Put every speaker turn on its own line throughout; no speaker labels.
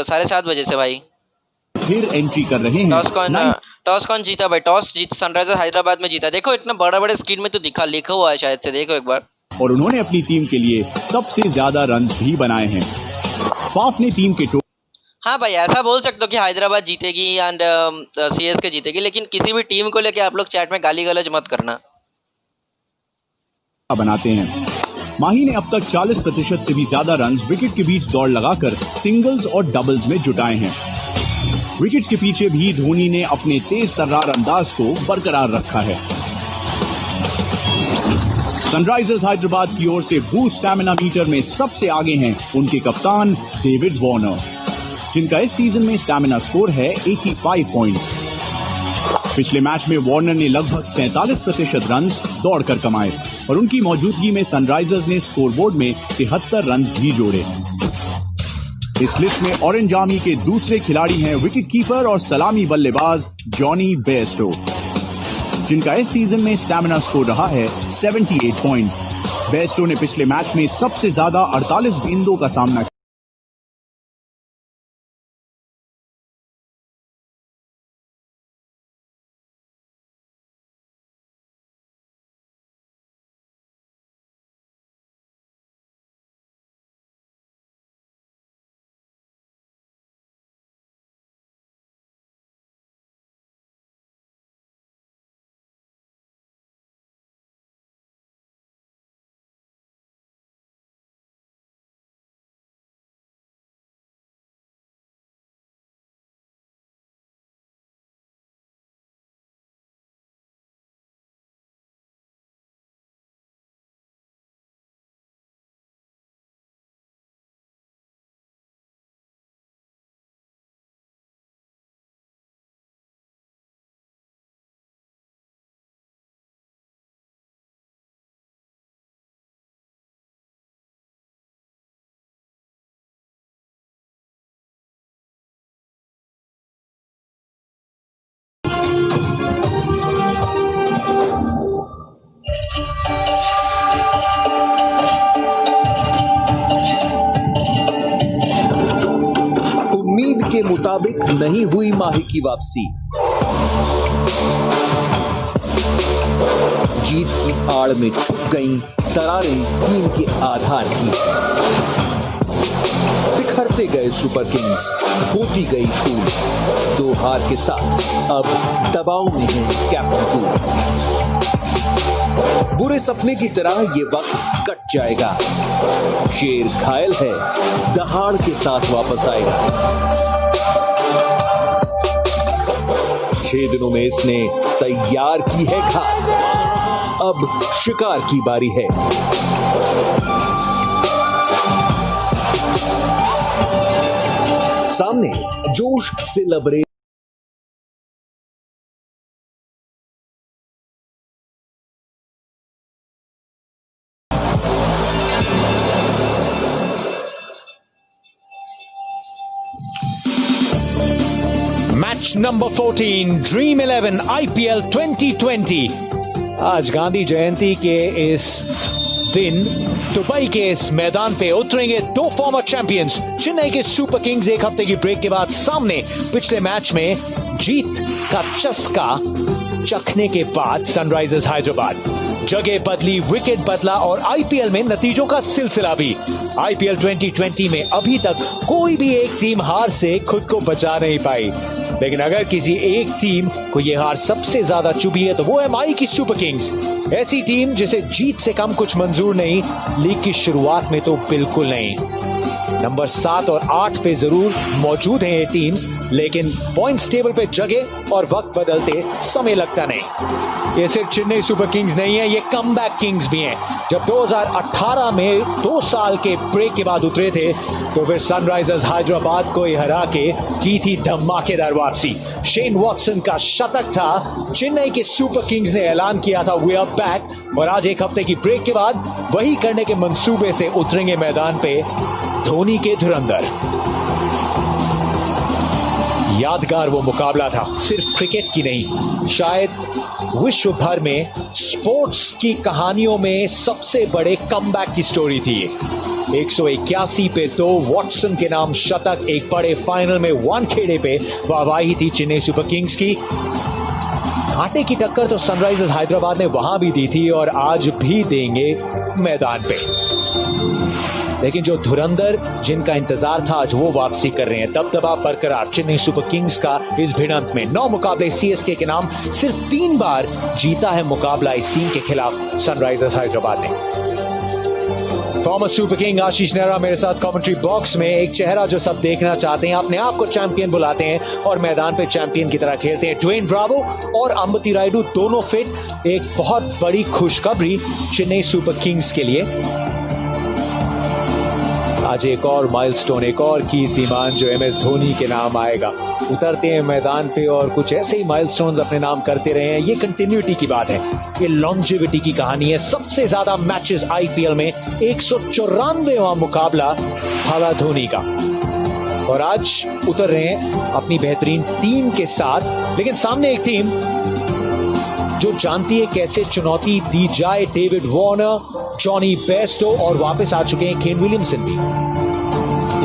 7:30 से भाई।
फिर एंट्री कर रहे हैं।
टॉस कौन जीता भाई? टॉस जीत सनराइजर्स हैदराबाद में जीता। देखो इतना बड़े स्क्रीन में तो लिखा हुआ है शायद से, देखो एक बार।
और उन्होंने अपनी टीम के लिए सबसे ज्यादा रन भी बनाए हैं। फाफ ने टीम के
हाँ भाई, ऐसा बोल सकते हो कि हैदराबाद जीतेगी एंड सीएसके जीतेगी, लेकिन किसी भी टीम को लेके आप लोग चैट में गाली गलौज मत करना।
बनाते हैं। माही ने अब तक 40% से भी ज्यादा रन विकेट के बीच दौड़ लगाकर सिंगल्स और डबल्स में जुटाए हैं। विकेट्स के पीछे भी धोनी ने अपने तेज तर्रार अंदाज को बरकरार रखा है। सनराइजर्स हैदराबाद की ओर से बूस्ट स्टैमिना मीटर में सबसे आगे हैं उनके कप्तान डेविड वार्नर, जिनका इस सीजन में स्टैमिना स्कोर है 85 पॉइंट्स। पिछले मैच में वार्नर ने लगभग 47% रन दौड़कर कमाए और उनकी मौजूदगी में सनराइजर्स ने स्कोरबोर्ड में 73 रन भी जोड़े। इस लिस्ट में ऑरेंज आर्मी के दूसरे खिलाड़ी हैं विकेटकीपर और सलामी बल्लेबाज जॉनी बेयरस्टो, जिनका इस सीजन में स्टैमिना स्कोर रहा है 78 पॉइंट्स। बेयरस्टो ने पिछले मैच में सबसे ज्यादा 48 गेंदों का सामना किया।
उम्मीद के मुताबिक नहीं हुई माही की वापसी। जीत की आड़ में छुप गई दरारें टीम के आधार की। बिखरते गए सुपर किंग्स, होती गई धूल। 2 हार के साथ अब दबाव में है कैप्टन कूल। बुरे सपने की तरह ये वक्त कट जाएगा। शेर घायल है, दहाड़ के साथ वापस आएगा। 6 दिनों में इसने तैयार की है घात। अब शिकार की बारी है। सामने जोश से लबरे
मैच नंबर 14 ड्रीम 11 आईपीएल 2020। आज गांधी जयंती के इस दिन दुबई के इस मैदान पे उतरेंगे 2 फॉर्मर चैंपियंस। चेन्नई के सुपर किंग्स एक हफ्ते की ब्रेक के बाद सामने। पिछले मैच में जीत का चस्का चखने के बाद सनराइजर्स हैदराबाद। जगह बदली, विकेट बदला और आईपीएल में नतीजों का सिलसिला भी। आईपीएल 2020 में अभी तक कोई भी एक टीम हार से खुद को बचा नहीं पाई, लेकिन अगर किसी एक टीम को यह हार सबसे ज्यादा चुभी है तो वो है माही की सुपर किंग्स। ऐसी टीम जिसे जीत से कम कुछ मंजूर नहीं, लीग की शुरुआत में तो बिल्कुल नहीं। नंबर 7 और 8 पे जरूर मौजूद हैं ये टीम्स, लेकिन पॉइंट्स टेबल पे जगह और वक्त बदलते समय लगता नहीं। ये सिर्फ चेन्नई सुपर किंग्स नहीं है, ये कमबैक किंग्स भी हैं। जब 2018 में 2 साल के ब्रेक के बाद उतरे थे तो फिर सनराइजर्स हैदराबाद को हरा के की थी धमाकेदार वापसी। शेन वॉटसन का शतक था। चेन्नई के सुपर किंग्स ने ऐलान किया था वी आर बैक, और आज एक हफ्ते की ब्रेक के बाद वही करने के मंसूबे से उतरेंगे मैदान पे धोनी के धुरंधर। यादगार वो मुकाबला था, सिर्फ क्रिकेट की नहीं, शायद विश्व भर में स्पोर्ट्स की कहानियों में सबसे बड़े कमबैक की स्टोरी थी ये। 181 पे 2 वॉटसन के नाम शतक। एक बड़े फाइनल में वानखेड़े पे वाहवाही थी चेन्नई सुपर किंग्स की। कांटे की टक्कर तो सनराइजर्स हैदराबाद ने वहां भी दी थी और आज भी देंगे मैदान पे। लेकिन जो धुरंधर जिनका इंतजार था आज वो वापसी कर रहे हैं। दबदबा बरकरार चेन्नई सुपर किंग्स का इस भिड़ंत में। 9 मुकाबले सीएसके के नाम, सिर्फ 3 बार जीता है मुकाबला इस टीम के खिलाफ सनराइजर्स हैदराबाद ने। फॉर्मर सुपर किंग आशीष नेहरा मेरे साथ कमेंट्री बॉक्स में। एक चेहरा जो सब देखना चाहते हैं, अपने आप को चैंपियन बुलाते हैं और मैदान पे चैंपियन की तरह खेलते हैं। ड्वेन ब्रावो और अंबती रायडू दोनों फिट। एक बहुत बड़ी खुशखबरी चेन्नई सुपर किंग्स के लिए। आज एक और माइलस्टोन, एक और कीर्तिमान जो एमएस धोनी के नाम आएगा। उतरते हैं मैदान पे और कुछ ऐसे ही माइलस्टोन्स अपने नाम करते रहे हैं। ये कंटिन्यूटी की बात है, ये लॉन्जेविटी की कहानी है। सबसे ज्यादा मैचेस आईपीएल में 194वां मुकाबला भाला धोनी का। और आज उतर रहे हैं अपनी बेहतरीन टीम के साथ, लेकिन सामने एक टीम जो जानती है कैसे चुनौती दी जाए। डेविड वार्नर, जॉनी बेस्टो और वापस आ चुके हैं केन विलियमसन भी।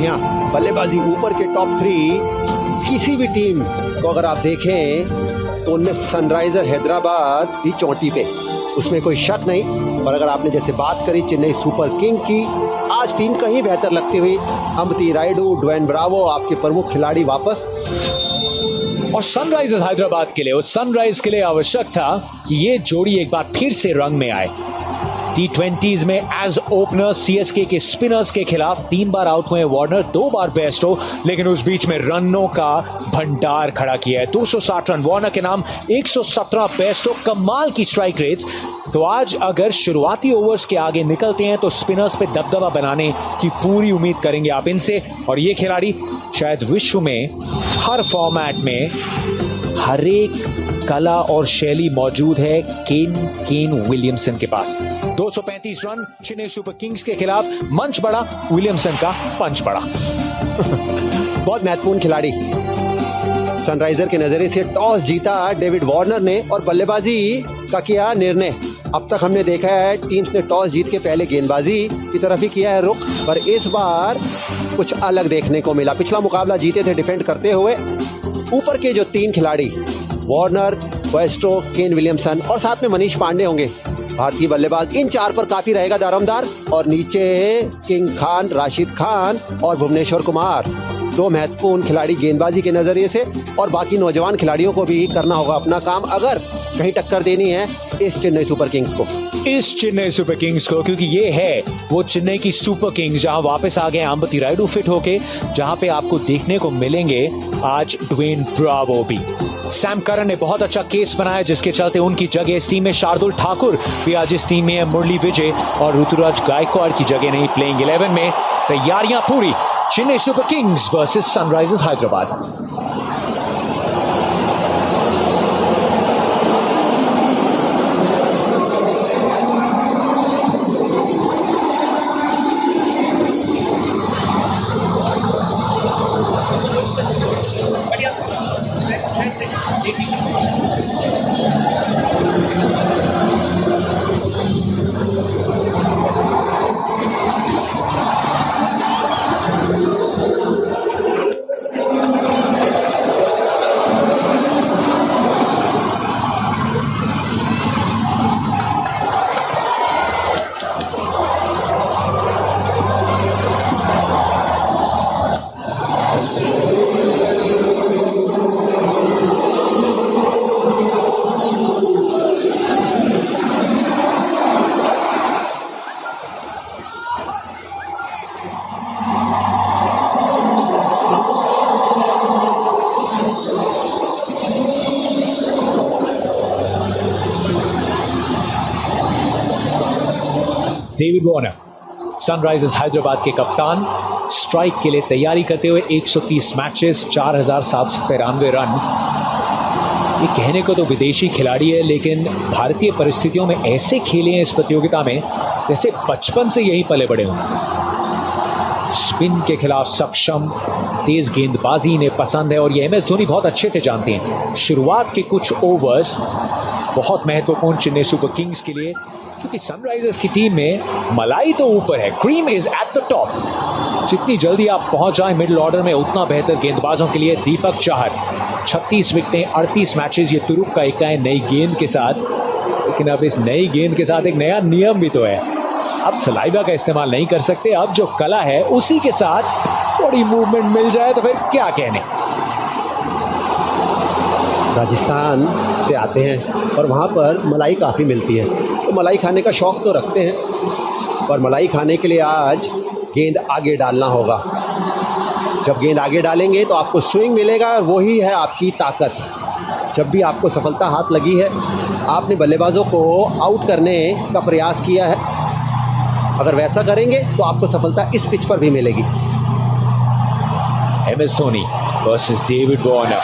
यहाँ बल्लेबाजी ऊपर के टॉप 3 किसी भी टीम को अगर आप देखें तो उनमें सनराइजर हैदराबाद भी चोटी पे, उसमें कोई शक नहीं। पर अगर आपने जैसे बात करी चेन्नई सुपर किंग की, आज टीम कहीं बेहतर लगती हुई। अंबती रायडू, ड्वेन ब्रावो आपके प्रमुख खिलाड़ी वापस।
और सनराइजर्स हैदराबाद के लिए, उस सनराइज के लिए आवश्यक था कि ये जोड़ी एक बार फिर से रंग में आए। T20s में एज ओपनर सीएसके के स्पिनर्स के खिलाफ 3 बार आउट हुए वार्नर, 2 बार बेस्टो, लेकिन उस बीच में रनों का भंडार खड़ा किया है। 260 रन वार्नर के नाम, 117 बेस्टो। कमाल की स्ट्राइक रेट्स। तो आज अगर शुरुआती ओवर्स के आगे निकलते हैं तो स्पिनर्स पे दबदबा बनाने की पूरी उम्मीद करेंगे आप इनसे। और ये खिलाड़ी शायद विश्व में हर फॉर्मेट में हर एक कला और शैली मौजूद है केन विलियमसन के पास। 235 रन चेन्नई सुपर किंग्स के खिलाफ। मंच बड़ा, विलियमसन का पंच बड़ा।
बहुत महत्वपूर्ण खिलाड़ी। सनराइजर के नजरिए से टॉस जीता डेविड वार्नर ने और बल्लेबाजी का किया निर्णय। अब तक हमने देखा है टीम्स ने टॉस जीत के पहले गेंदबाजी की तरफ ही किया है रुख, पर इस बार कुछ अलग देखने को मिला। पिछला मुकाबला जीते थे डिफेंड करते हुए। ऊपर के जो 3 खिलाड़ी वार्नर, बेस्टो, केन विलियमसन और साथ में मनीष पांडे होंगे भारतीय बल्लेबाज, इन 4 पर काफी रहेगा दारोमदार। और नीचे किंग खान, राशिद खान और भुवनेश्वर कुमार, 2 महत्वपूर्ण खिलाड़ी गेंदबाजी के नजरिए से। और बाकी नौजवान खिलाड़ियों को भी करना होगा अपना काम अगर कहीं टक्कर देनी है इस चेन्नई सुपर किंग्स को।
इस चेन्नई सुपर किंग्स को, क्योंकि ये है वो चेन्नई की सुपर किंग्स जहां वापस आ गए अंबती रायडू फिट होके, जहां पे आपको देखने को मिलेंगे आज ड्वेन ब्रावो भी। सैम करन ने बहुत अच्छा केस बनाया जिसके चलते उनकी जगह इस टीम में शार्दुल ठाकुर भी आज इस टीम में है। मुरली विजय और ऋतुराज गायकवाड़ की जगह नहीं। प्लेइंग 11 में तैयारियां पूरी। Chennai super Kings versus Sunrisers Hyderabad. David Warner Sunrisers Hyderabad के कप्तान, स्ट्राइक के लिए तैयारी करते हुए 130 मैचेस, 4793 रन। ये कहने को तो विदेशी खिलाड़ी है, लेकिन भारतीय परिस्थितियों में ऐसे खेले हैं इस प्रतियोगिता में जैसे बचपन से यही पले बड़े हों। स्पिन के खिलाफ सक्षम, तेज गेंदबाजी इन्हें पसंद है और ये एमएस धोनी बहुत अच्छे से जानते हैं। शुरुआत के कुछ ओवर्स बहुत महत्वपूर्ण चेन्नई सुपर किंग्स के लिए, क्योंकि सनराइजर्स की टीम में मलाई तो ऊपर है, cream is at the top. जितनी जल्दी आप पहुंच जाएं मिडिल ऑर्डर में उतना बेहतर गेंदबाजों के लिए। दीपक चाहर 36 विकेटें 38 मैचेस, ये तुरुप का इक्का है नई गेंद के साथ। लेकिन अब इस नई गेंद के साथ एक नया नियम भी तो है, अब सलाइवा का इस्तेमाल नहीं कर सकते। अब जो कला है उसी के साथ थोड़ी मूवमेंट मिल जाए तो फिर क्या कहने।
राजस्थान से आते हैं और वहाँ पर मलाई काफ़ी मिलती है, तो मलाई खाने का शौक़ तो रखते हैं, पर मलाई खाने के लिए आज गेंद आगे डालना होगा। जब गेंद आगे डालेंगे तो आपको स्विंग मिलेगा, और वही है आपकी ताकत। जब भी आपको सफलता हाथ लगी है, आपने बल्लेबाजों को आउट करने का प्रयास किया है, अगर वैसा करेंगे तो आपको सफलता इस पिच पर भी मिलेगी।
MS Dhoni versus David Warner.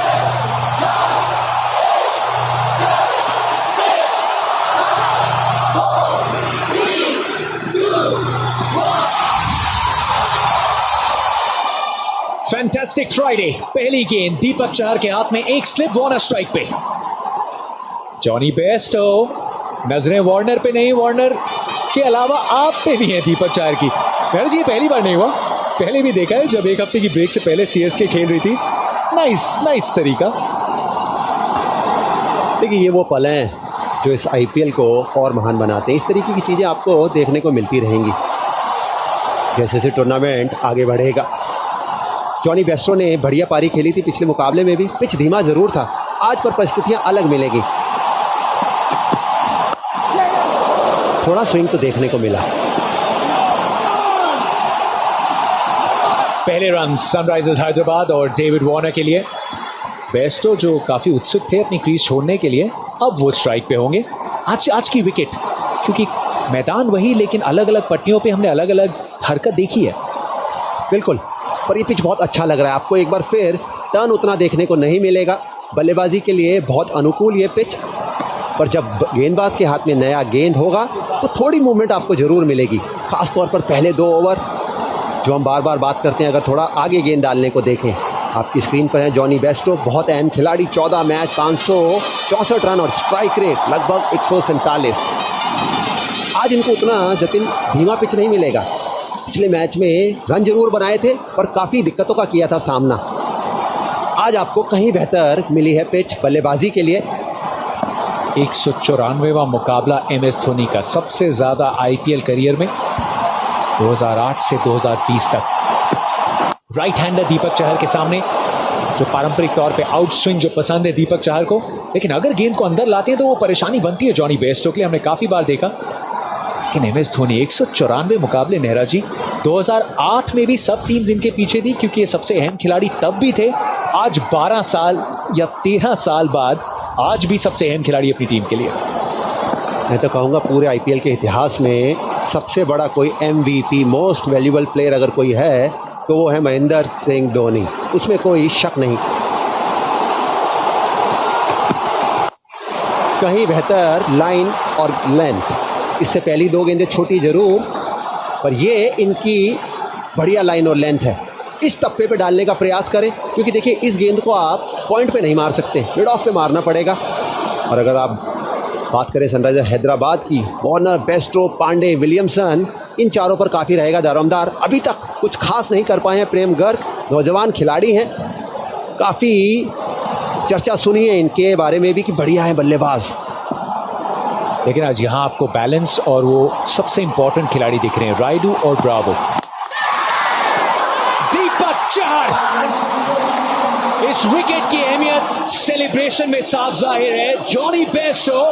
Fantastic Friday. पहली गेंद दीपक चहर के हाथ में, एक स्लिप वार्नर स्ट्राइक पे। जॉनी बेस्टो, नजरें वार्नर पे नहीं, वार्नर के अलावा आप पे भी है दीपक चहर की। यार जी पहली बार नहीं हुआ, पहले भी देखा है जब एक हफ्ते की ब्रेक से पहले CSK खेल रही थी। नाइस तरीका।
देखिए ये वो पल हैं जो इस IPL को और महान बनाते हैं। इस तरीके की चीज़ें आपको देखने को मिलती रहेंगी जैसे जैसे टूर्नामेंट आगे बढ़ेगा। जॉनी बेस्टो ने बढ़िया पारी खेली थी पिछले मुकाबले में भी। पिच धीमा जरूर था, आज पर परिस्थितियां अलग मिलेगी। थोड़ा स्विंग तो देखने को मिला।
पहले रन सनराइजर्स हैदराबाद और डेविड वार्नर के लिए। बेस्टो जो काफी उत्सुक थे अपनी क्रीज छोड़ने के लिए, अब वो स्ट्राइक पे होंगे। आज की विकेट, क्योंकि मैदान वही लेकिन अलग अलग पट्टियों पे हमने अलग अलग हरकत देखी है।
बिल्कुल, पर ये पिच बहुत अच्छा लग रहा है। आपको एक बार फिर टर्न उतना देखने को नहीं मिलेगा। बल्लेबाजी के लिए बहुत अनुकूल ये पिच, पर जब गेंदबाज के हाथ में नया गेंद होगा तो थोड़ी मूवमेंट आपको ज़रूर मिलेगी। ख़ास तौर पर पहले 2 ओवर जो हम बार बार बात करते हैं, अगर थोड़ा आगे गेंद डालने को देखें। आपकी स्क्रीन पर है जॉनी बेस्टो, बहुत अहम खिलाड़ी। 14 मैच 564 रन और स्ट्राइक रेट लगभग 147। आज इनको उतना जतिन धीमा पिच नहीं मिलेगा। पिछले मैच में रन जरूर बनाए थे पर काफ़ी दिक्कतों का किया था सामना। आज आपको कहीं बेहतर मिली है पिच बल्लेबाजी के लिए।
194वां मुकाबला MS धोनी का, सबसे ज़्यादा IPL करियर में 2008 से 2020 तक। राइट हैंडर दीपक चहर के सामने, जो पारंपरिक तौर पे आउट स्विंग जो पसंद है दीपक चहर को, लेकिन अगर गेंद को अंदर लाते हैं तो वो परेशानी बनती है जॉनी बेस्टो के लिए। हमने काफ़ी बार देखा। लेकिन MS धोनी 194 मुकाबले नेहरा जी। 2008 में भी सब टीम्स इनके पीछे थी क्योंकि ये सबसे अहम खिलाड़ी तब भी थे। आज 12 साल या 13 साल बाद आज भी सबसे अहम खिलाड़ी अपनी टीम के लिए।
मैं तो कहूँगा पूरे IPL के इतिहास में सबसे बड़ा कोई MVP मोस्ट वैल्यूबल प्लेयर अगर कोई है तो वो है महेंद्र सिंह धोनी, उसमें कोई शक नहीं। कहीं बेहतर लाइन और लेंथ। इससे पहली 2 गेंदें छोटी जरूर, पर ये इनकी बढ़िया लाइन और लेंथ है। इस टप्पे पे डालने का प्रयास करें, क्योंकि देखिए इस गेंद को आप पॉइंट पे नहीं मार सकते, मिड ऑफ पे मारना पड़ेगा। और अगर आप बात करें सनराइजर हैदराबाद की, वार्नर, बेस्टो, पांडे, विलियमसन, इन चारों पर काफ़ी रहेगा दारोमदार। अभी तक कुछ खास नहीं कर पाए हैं प्रेम गर्ग, नौजवान खिलाड़ी हैं। काफ़ी चर्चा सुनी है इनके बारे में भी कि बढ़िया है बल्लेबाज।
लेकिन आज यहाँ आपको बैलेंस और वो सबसे इंपॉर्टेंट खिलाड़ी दिख रहे हैं, रायडू और ब्रावो। दीपक चहर, इस विकेट की अहमियत सेलिब्रेशन में साफ जाहिर है। Jonny Bairstow,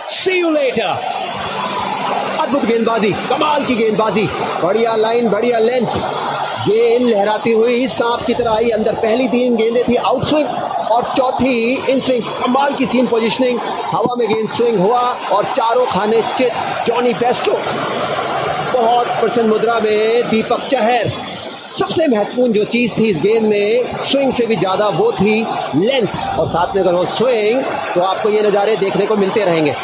see you later.
अद्भुत गेंदबाजी, कमाल की गेंदबाजी, बढ़िया लाइन, बढ़िया लेंथ। गेंद लहराती हुई सांप की तरह आई अंदर। पहली 3 गेंदें थी आउट स्विंग और चौथी इन स्विंग। कमाल की सीम पोजिशनिंग, हवा में गेंद स्विंग हुआ और चारों खाने चित। जॉनी बेस्टो बहुत प्रसन्न मुद्रा में। दीपक चहर, सबसे महत्वपूर्ण जो चीज़ थी इस गेंद में स्विंग से भी ज़्यादा वो थी लेंथ, और साथ में अगर वो स्विंग तो आपको ये नज़ारे देखने को मिलते रहेंगे।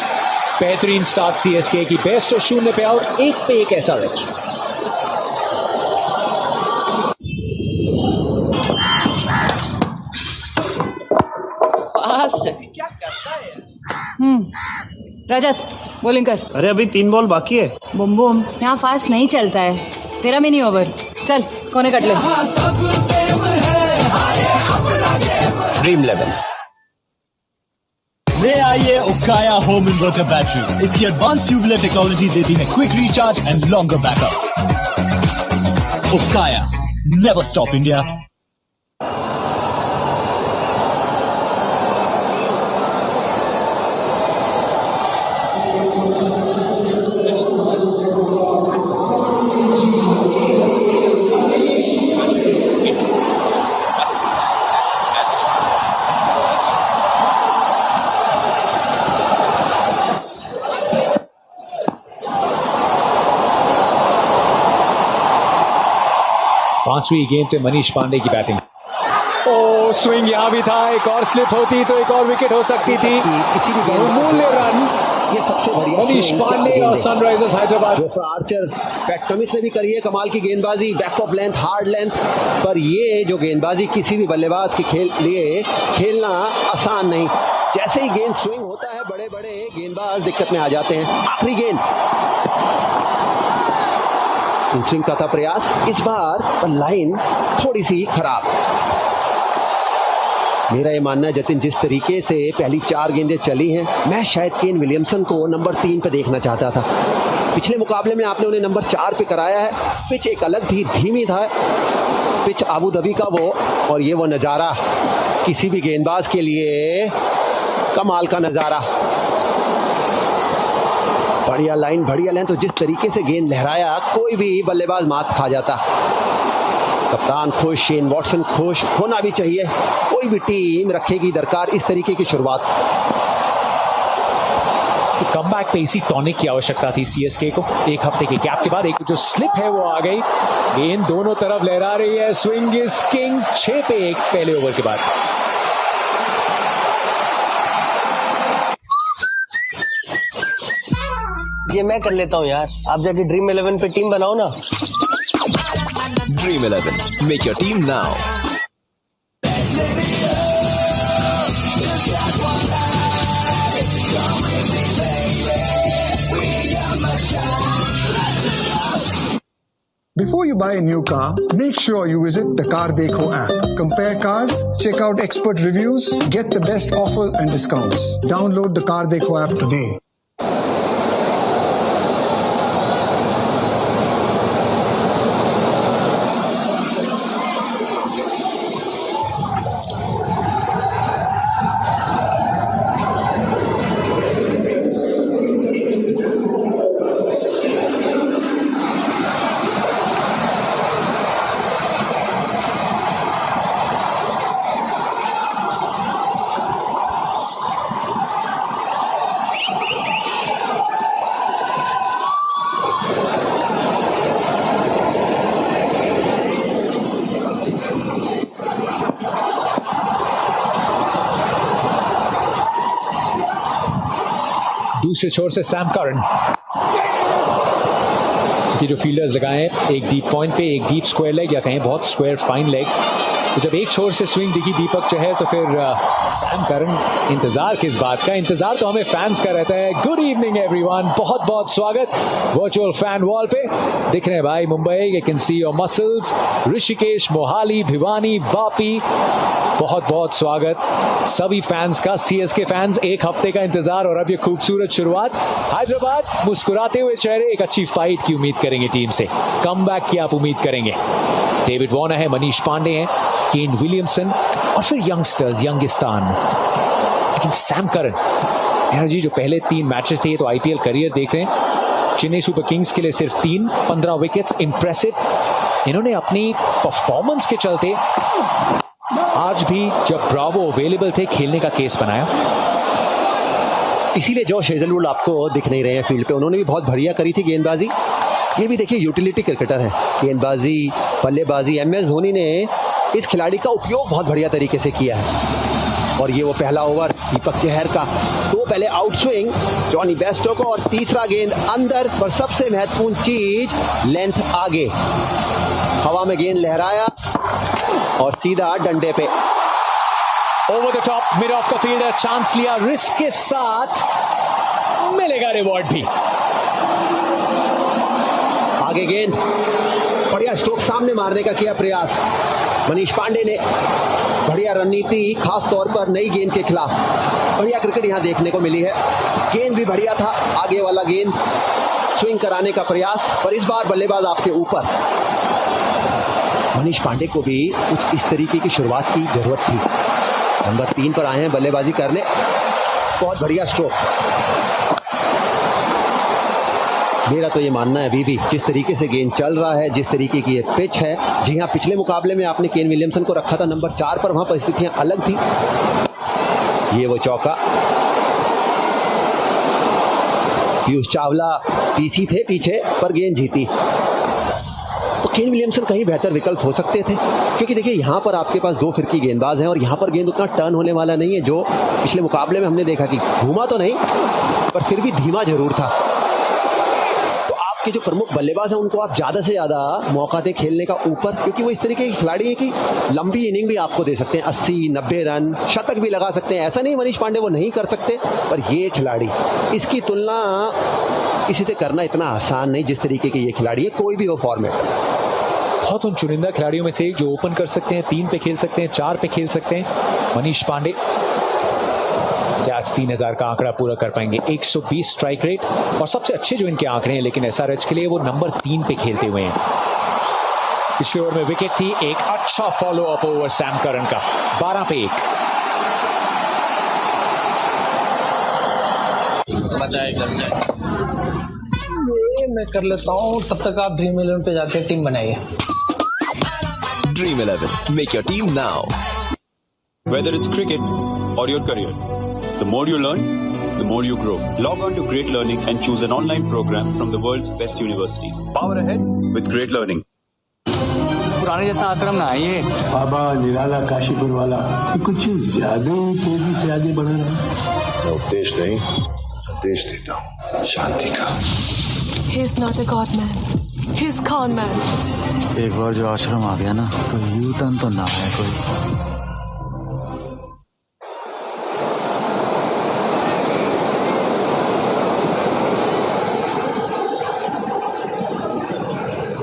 बेहतरीन स्टार्ट CSK की। बेस्टो 0 पे आउट, 1 पे 1 SRH।
फास्ट क्या करता है।
रजत बॉलिंग कर।
अरे अभी 3 बॉल बाकी है।
बुम बुम, यहाँ फास्ट नहीं चलता है। तेरा मिनी ओवर, चल कोने कट ले।
ड्रीम 11
ले आइए उकाया होम इन्वर्टर बैटरी। इसकी एडवांस ट्यूबुलर टेक्नोलॉजी देती है quick recharge and longer backup. Okaya, never stop India.
पांचवी गेंद पे मनीष पांडे की बैटिंग। ओ स्विंग यहां भी था, एक और स्लिप होती तो एक और विकेट हो सकती थी।
किसी भी
बहुमूल्य रन
ये सबसे बढ़िया
मनीष पांडे और Sunrisers Hyderabad.
Jofra Archer, PAT Cummins ने भी करी है कमाल की गेंदबाजी, back of length, hard length, पर ये जो गेंदबाजी किसी भी बल्लेबाज के लिए खेलना आसान नहीं। जैसे ही गेंद स्विंग होता है बड़े बड़े गेंदबाज दिक्कत में आ जाते हैं। आखिरी गेंद, इन स्विंग का था प्रयास, इस बार पर लाइन थोड़ी सी खराब। मेरा ये मानना है जतिन, जिस तरीके से पहली 4 गेंदें चली हैं, मैं शायद केन विलियमसन को नंबर 3 पे देखना चाहता था। पिछले मुकाबले में आपने उन्हें नंबर 4 पे कराया है। पिच एक अलग थी, धीमी था पिच, आबू धाबी का वो, और ये वो नज़ारा किसी भी गेंदबाज के लिए कमाल का नज़ारा। बढ़िया लाइन, बढ़िया लेंथ, तो जिस तरीके से गेंद लहराया कोई भी बल्लेबाज मात खा जाता। कप्तान खुश, शेन वॉटसन खुश, होना भी चाहिए। कोई भी टीम रखेगी दरकार इस तरीके की शुरुआत।
कमबैक पे इसी टॉनिक की आवश्यकता थी सीएसके को। एक हफ्ते के गैप के बाद एक जो स्लिप है वो आ गई। गेंद दोनों तरफ लहरा रही है, स्विंग इज किंग। 6 पे 1 पहले ओवर के बाद।
ये मैं कर लेता हूँ यार, आप जाके ड्रीम 11 पे टीम बनाओ ना।
Dream 11, make your team now.
Before you buy a new car, make sure you visit the Car Dekho app. Compare cars, check out expert reviews, get the best offers and discounts. Download the Car Dekho app today.
दूसरे छोर से Sam Curran, ये जो fielders लगाए एक deep point पे, एक deep square leg या कहें बहुत स्क्वायर फाइन लेग। तो जब एक छोर से स्विंग दिखी दीपक चहर तो फिर सैम करन, इंतजार किस बात का? इंतजार तो हमें फैंस का रहता है। गुड इवनिंग एवरीवन, बहुत बहुत स्वागत वर्चुअल फैन वॉल पे। दिख रहे हैं भाई Mumbai, you can see your muscles, Rishikesh, Mohali, Bhiwani, Vapi, बहुत बहुत स्वागत सभी फैंस का। सीएसके फैंस, एक हफ्ते का इंतजार और अब ये खूबसूरत शुरुआत। हैदराबाद मुस्कुराते हुए चेहरे, एक अच्छी फाइट की उम्मीद करेंगे टीम से, कमबैक की आप उम्मीद करेंगे। डेविड वॉर्नर है, मनीष पांडे हैं, केन विलियमसन और फिर यंगस्टर्स, यंगिस्तान। लेकिन सैम करन एनर्जी, जो पहले 3 मैचेस थे, तो आईपीएल करियर देख रहे हैं। चेन्नई सुपर किंग्स के लिए सिर्फ 3, 15 विकेट्स, इंप्रेसिव। इन्होंने अपनी परफॉर्मेंस के चलते आज भी जब ब्रावो अवेलेबल थे खेलने का केस बनाया।
इसीलिए जॉश हेजलवुड आपको दिख नहीं रहे हैं फील्ड पे, उन्होंने भी बहुत बढ़िया करी थी गेंदबाजी। ये भी देखिए यूटिलिटी क्रिकेटर है, गेंदबाजी, बल्लेबाजी। एमएस धोनी ने इस खिलाड़ी का उपयोग बहुत बढ़िया तरीके से किया है। और ये वो पहला ओवर दीपक चहर का, 2 पहले आउट स्विंग जॉनी बेस्टो को और तीसरा गेंद अंदर, पर सबसे महत्वपूर्ण चीज लेंथ आगे। हवा में गेंद लहराया और सीधा डंडे पे।
Over the top, mid of the fielder, chance लिया रिस्क के साथ। मिलेगा रिवॉर्ड भी।
आगे गेंद, बढ़िया स्ट्रोक सामने मारने का किया प्रयास मनीष पांडे ने। बढ़िया रणनीति, खास तौर पर नई गेंद के खिलाफ बढ़िया क्रिकेट यहां देखने को मिली है। गेंद भी बढ़िया था, आगे वाला गेंद स्विंग कराने का प्रयास, पर इस बार बल्लेबाज आपके ऊपर। मनीष पांडे को भी कुछ इस तरीके की शुरुआत की जरूरत थी। नंबर 3 पर आए हैं बल्लेबाजी करने। बहुत बढ़िया स्ट्रोक। मेरा तो ये मानना है अभी भी जिस तरीके से गेंद चल रहा है, जिस तरीके की ये पिच है, जी हाँ, पिछले मुकाबले में आपने केन विलियमसन को रखा था नंबर 4 पर, वहां परिस्थितियां अलग थी। ये वो चौका। पीयूष चावला पीसी थे पीछे, पर गेंद जीती। तो केन विलियमसन कहीं बेहतर विकल्प हो सकते थे, क्योंकि देखिए यहां पर आपके पास 2 फिरकी गेंदबाज हैं और यहां पर गेंद उतना टर्न होने वाला नहीं है जो पिछले मुकाबले में हमने देखा कि घूमा तो नहीं पर फिर भी धीमा जरूर था। कि जो प्रमुख बल्लेबाज हैं उनको आप ज्यादा से ज्यादा मौका दें खेलने का ऊपर, क्योंकि वो इस तरीके के खिलाड़ी हैं कि लंबी इनिंग भी आपको दे सकते हैं, 80-90 रन, शतक भी लगा सकते हैं। ऐसा नहीं मनीष पांडे वो नहीं कर सकते, पर ये खिलाड़ी, इसकी तुलना किसी से करना इतना आसान नहीं जिस तरीके के ये खिलाड़ी है, कोई भी हो फॉर्मेट।
बहुत उन चुनिंदा खिलाड़ियों में से एक जो ओपन कर सकते हैं, 3 पे खेल सकते हैं, 4 पे खेल सकते हैं। मनीष पांडे क्या 3000 का आंकड़ा पूरा कर पाएंगे? 120 स्ट्राइक रेट और सबसे अच्छे जो इनके आंकड़े हैं, लेकिन एसआरएच के लिए वो नंबर 3 पे खेलते हुए हैं। पिछले ओवर में विकेट थी, एक अच्छा फॉलो अप ओवर सैम करन का, 12 पे 1।
ये मैं कर लेता हूँ, तब तक आप ड्रीम 11 पे जाके टीम बनाइए।
Dream 11. Make your team now. Whether it's cricket or your career, the more you learn, the more you grow. Log on to Great Learning and choose an online program from the world's best universities. Power ahead with Great Learning.
पुराने जैसा आश्रम ना है ये।
बाबा निराला काशीपुर वाला कुछ ज्यादा ही तेजी से आगे बढ़ रहा है।
मैं उपदेश नहीं, संदेश देता हूँ शांति का।
He is not a god man. He is con man.
एक बार जो आश्रम आ गया ना, तो यू टर्न तो ना है कोई।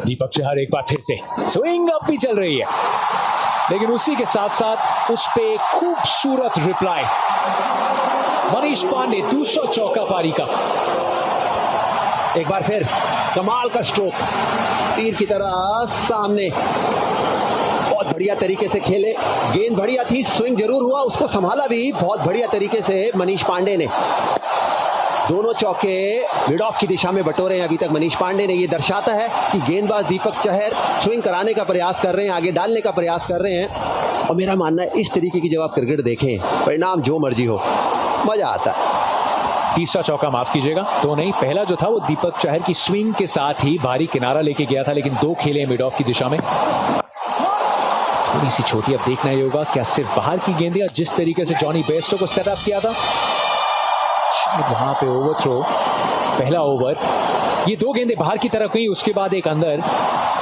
दीपक चहर एक बार फिर से स्विंग अप भी चल रही है, लेकिन उसी के साथ साथ उस पे खूबसूरत रिप्लाई। मनीष पांडे दूसरा चौका पारी का।
एक बार फिर कमाल का स्ट्रोक, तीर की तरह सामने, बहुत बढ़िया तरीके से खेले। गेंद बढ़िया थी, स्विंग जरूर हुआ, उसको संभाला भी बहुत बढ़िया तरीके से मनीष पांडे ने। दोनों चौके मिड ऑफ की दिशा में बटोरे हैं अभी तक मनीष पांडे ने। ये दर्शाता है कि गेंदबाज दीपक चहर स्विंग कराने का प्रयास कर रहे हैं, आगे डालने का प्रयास कर रहे हैं। और मेरा मानना है इस तरीके की जब आप क्रिकेट देखें, परिणाम जो मर्जी हो, मजा आता है।
तीसरा चौका माफ कीजिएगा, तो नहीं, पहला जो था वो दीपक चहर की स्विंग के साथ ही भारी किनारा लेके गया था, लेकिन 2 खेले मिड ऑफ की दिशा में। थोड़ी सी छोटी, अब देखना ही होगा क्या सिर्फ बाहर की गेंदें, या जिस तरीके से जॉनी बेस्टो को सेटअप किया था वहां पे ओवरथ्रो। पहला ओवर, ये 2 गेंदें बाहर की तरफ गई, उसके बाद एक अंदर।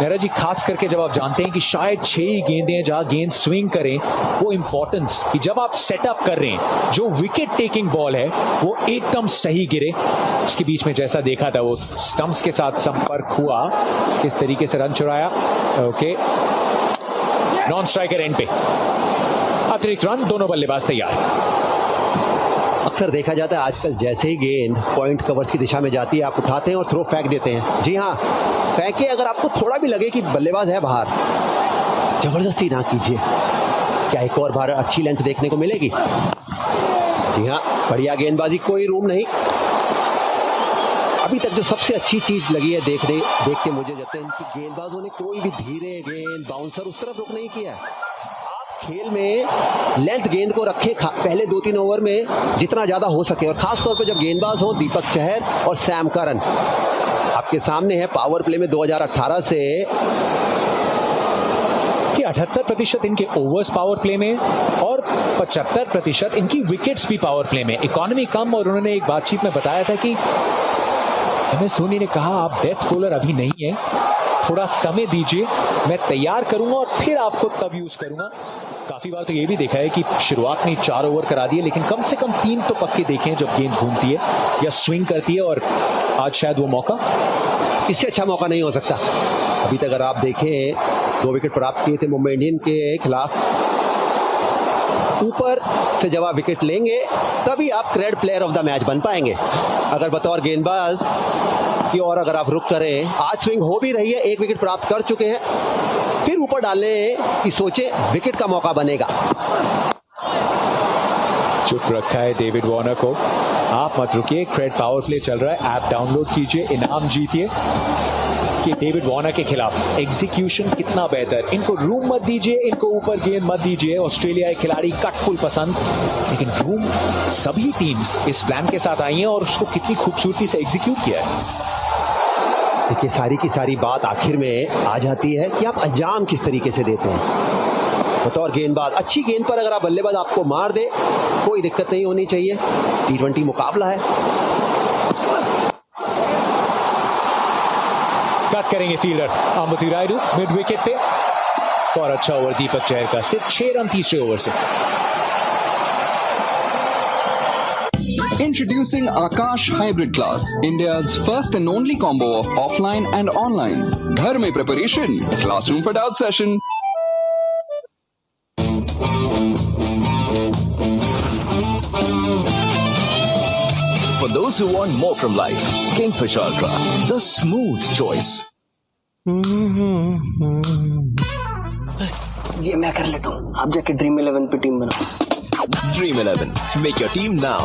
नेहरा जी, खास करके जब आप जानते हैं कि शायद 6 ही गेंदें जहां गेंद स्विंग करें, वो इंपॉर्टेंस कि जब आप सेटअप कर रहे हैं, जो विकेट टेकिंग बॉल है वो एकदम सही गिरे। उसके बीच में जैसा देखा था, वो स्टंप्स के साथ संपर्क हुआ, किस तरीके से रन चुराया। ओके, नॉन स्ट्राइकर एंड पे, अतिरिक्त रन, दोनों बल्लेबाज तैयार।
अक्सर देखा जाता है आजकल, जैसे ही गेंद पॉइंट कवर्स की दिशा में जाती है, आप उठाते हैं और थ्रो फेंक देते हैं। जी हाँ, फेंके, अगर आपको थोड़ा भी लगे कि बल्लेबाज है बाहर, जबरदस्ती ना कीजिए। क्या एक और बार अच्छी लेंथ देखने को मिलेगी? जी हाँ, बढ़िया गेंदबाजी, कोई रूम नहीं। अभी तक जो सबसे अच्छी चीज लगी है देख के मुझे जते हैं कि गेंदबाजों ने कोई भी धीरे गेंद, बाउंसर उस तरफ रुक नहीं किया। खेल में लेंथ गेंद को रखे पहले 2-3 ओवर में जितना ज्यादा हो सके, और खास तौर पे जब गेंदबाज हो दीपक चहर और सैम करन। आपके सामने है पावर प्ले में 2018 से
कि 78% इनके ओवर्स पावर प्ले में और 75% इनकी विकेट्स भी पावर प्ले में। इकोनॉमी कम, और उन्होंने एक बातचीत में बताया था कि MS धोनी ने कहा आप डेथ बॉलर अभी नहीं है, थोड़ा समय दीजिए, मैं तैयार करूंगा और फिर आपको तब यूज करूंगा। काफी बार तो ये भी देखा है कि शुरुआत में 4 ओवर करा दिए, लेकिन कम से कम 3 तो पक्के देखे हैं जब गेंद घूमती है या स्विंग करती है, और आज शायद वो मौका,
इससे अच्छा मौका नहीं हो सकता। अभी तक अगर आप देखें 2 विकेट प्राप्त किए थे मुंबई इंडियन के खिलाफ। ऊपर से जब आप विकेट लेंगे तभी आप क्रेड प्लेयर ऑफ द मैच बन पाएंगे। अगर बतौर गेंदबाज की और अगर आप रुक करें, आज स्विंग हो भी रही है, 1 विकेट प्राप्त कर चुके हैं, फिर ऊपर डालने की सोचे, विकेट का मौका बनेगा।
चुप रखा है डेविड वार्नर को। आप मत रुकिए, क्रेड पावर प्ले चल रहा है, ऐप डाउनलोड कीजिए, इनाम जीतिए। कि डेविड वार्नर के खिलाफ एग्जीक्यूशन कितना बेहतर, इनको रूम मत दीजिए, इनको ऊपर गेंद मत दीजिए। ऑस्ट्रेलिया के खिलाड़ी कट फुल पसंद, लेकिन रूम सभी टीम्स इस प्लान के साथ आई हैं और उसको कितनी खूबसूरती से एग्जीक्यूट किया है।
देखिए, सारी की सारी बात आखिर में आ जाती है कि आप अंजाम किस तरीके से देते हैं। बतौर गेंदबाज अच्छी गेंद पर अगर आप बल्लेबाज आपको मार दे, कोई दिक्कत नहीं होनी चाहिए। T20 मुकाबला है।
कट करेंगे fielder Ambati Rayudu mid wicket पे, और अच्छा ओवर दीपक चहर का, सिर्फ 6 रन तीसरे ओवर से।
Introducing Akash Hybrid Class, India's first and only combo of offline and online. घर में preparation, classroom for doubt session.
For those who want more from life, Kingfisher Ultra, the smooth choice.
ये मैं कर लेता हूँ, आप जाके ड्रीम 11 पे टीम बनाओ।
Dream 11, make your team now.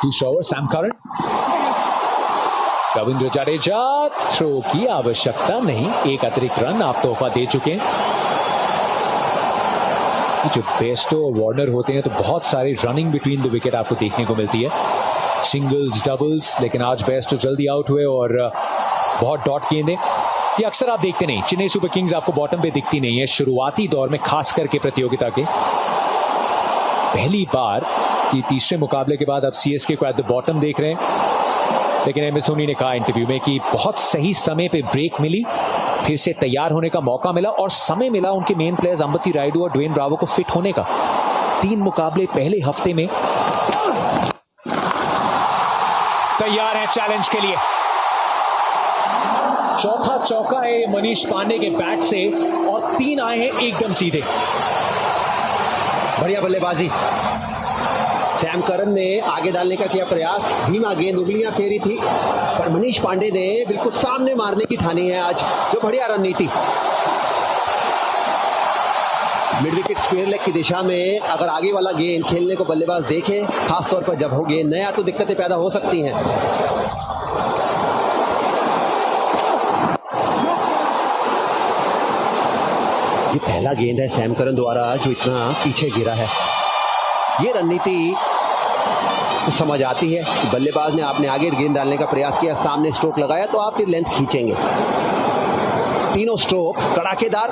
दूसरा over Sam Curran, Ravindra Jadeja, throw की आवश्यकता नहीं, 1 अतिरिक्त रन आप तोहफा दे चुके हैं। जो बेस्टो और वार्नर होते हैं तो बहुत सारी रनिंग बिटवीन द विकेट आपको देखने को मिलती है, सिंगल्स डबल्स, लेकिन आज बेस्टो जल्दी आउट हुए और बहुत डॉट गेंदें ये अक्सर आप देखते नहीं। चेन्नई सुपर किंग्स आपको बॉटम पे दिखती नहीं है शुरुआती दौर में, खास करके प्रतियोगिता के। पहली बार कि तीसरे मुकाबले के बाद अब सीएसके को एट द बॉटम देख रहे हैं, लेकिन एमएस धोनी ने कहा इंटरव्यू में कि बहुत सही समय पे ब्रेक मिली, फिर से तैयार होने का मौका मिला और समय मिला उनके मेन प्लेयर्स अंबती रायडू और ड्वेन ब्रावो को फिट होने का। 3 मुकाबले पहले हफ्ते में तैयार हैं चैलेंज के लिए। चौथा चौका है मनीष पांडे के बैट से और 3 आए हैं एकदम सीधे।
बढ़िया बल्लेबाजी। सैम करन ने आगे डालने का किया प्रयास, धीमा गेंद उंगलियां फेरी थी, पर मनीष पांडे ने बिल्कुल सामने मारने की ठानी है आज, जो बढ़िया रणनीति। मिड विकेट स्क्वायर लेग की दिशा में अगर आगे वाला गेंद खेलने को बल्लेबाज देखे, खासतौर पर जब हो गेंद नया, तो दिक्कतें पैदा हो सकती हैं। ये पहला गेंद है सैम करन द्वारा जो इतना पीछे गिरा है। ये रणनीति तो समझ आती है कि बल्लेबाज ने आपने आगे गेंद डालने का प्रयास किया, सामने स्ट्रोक लगाया तो आप फिर लेंथ खींचेंगे। तीनों स्ट्रोक कड़ाकेदार,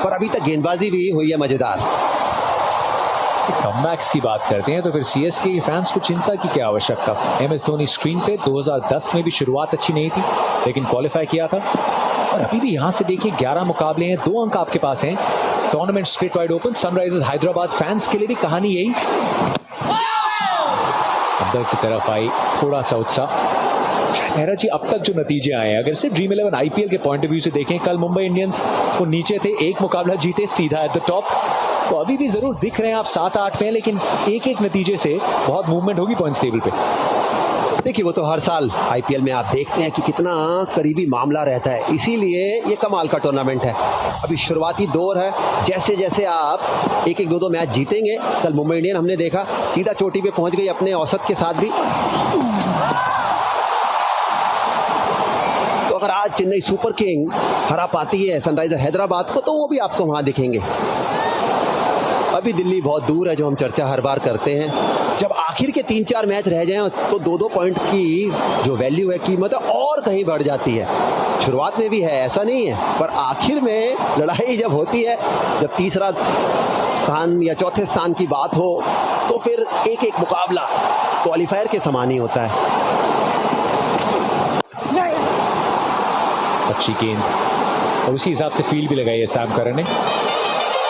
पर अभी तक गेंदबाजी भी हुई है मजेदार।
कमबैक्स की बात करते हैं तो फिर सीएसके के फैंस को चिंता की क्या आवश्यकता। एमएस धोनी स्क्रीन पे 2010 में भी शुरुआत अच्छी नहीं थी, लेकिन क्वालिफाई किया था, और अभी भी यहां से देखिए 11 मुकाबले हैं, 2 अंक आपके पास हैं। Tournament split wide open. Sunrisers Hyderabad fans के लिए भी कहानी यही, अंदर की तरफ आई थोड़ा सा उत्साह। नेहरा जी, अब तक जो नतीजे आए हैं, अगर से ड्रीम 11 आईपीएल के पॉइंट ऑफ व्यू से देखें, कल मुंबई इंडियंस वो नीचे थे, 1 मुकाबला जीते सीधा एट द टॉप, तो अभी भी जरूर दिख रहे हैं आप 7-8 में, लेकिन एक नतीजे से बहुत मूवमेंट होगी पॉइंट्स टेबल पे।
देखिए, वो तो हर साल आईपीएल में आप देखते हैं कि कितना करीबी मामला रहता है, इसीलिए ये कमाल का टूर्नामेंट है। अभी शुरुआती दौर है, जैसे जैसे आप 1-1, 2-2 मैच जीतेंगे, कल मुंबई इंडियन हमने देखा सीधा चोटी पे पहुंच गई अपने औसत के साथ भी। तो अगर आज चेन्नई सुपर किंग हरा पाती है सनराइजर हैदराबाद को, तो वो भी आपको वहां दिखेंगे। अभी दिल्ली बहुत दूर है, जो हम चर्चा हर बार करते हैं। जब आखिर के 3-4 मैच रह जाएं तो 2-2 पॉइंट की जो वैल्यू है, कीमत है, और कहीं बढ़ जाती है। शुरुआत में भी है, ऐसा नहीं है, पर आखिर में लड़ाई जब होती है, जब तीसरा स्थान या चौथे स्थान की बात हो, तो फिर एक एक मुकाबला क्वालिफायर के समान ही होता है।
अच्छी गेंद, और उसी हिसाब से फील्ड भी लगाई है सैम करन ने।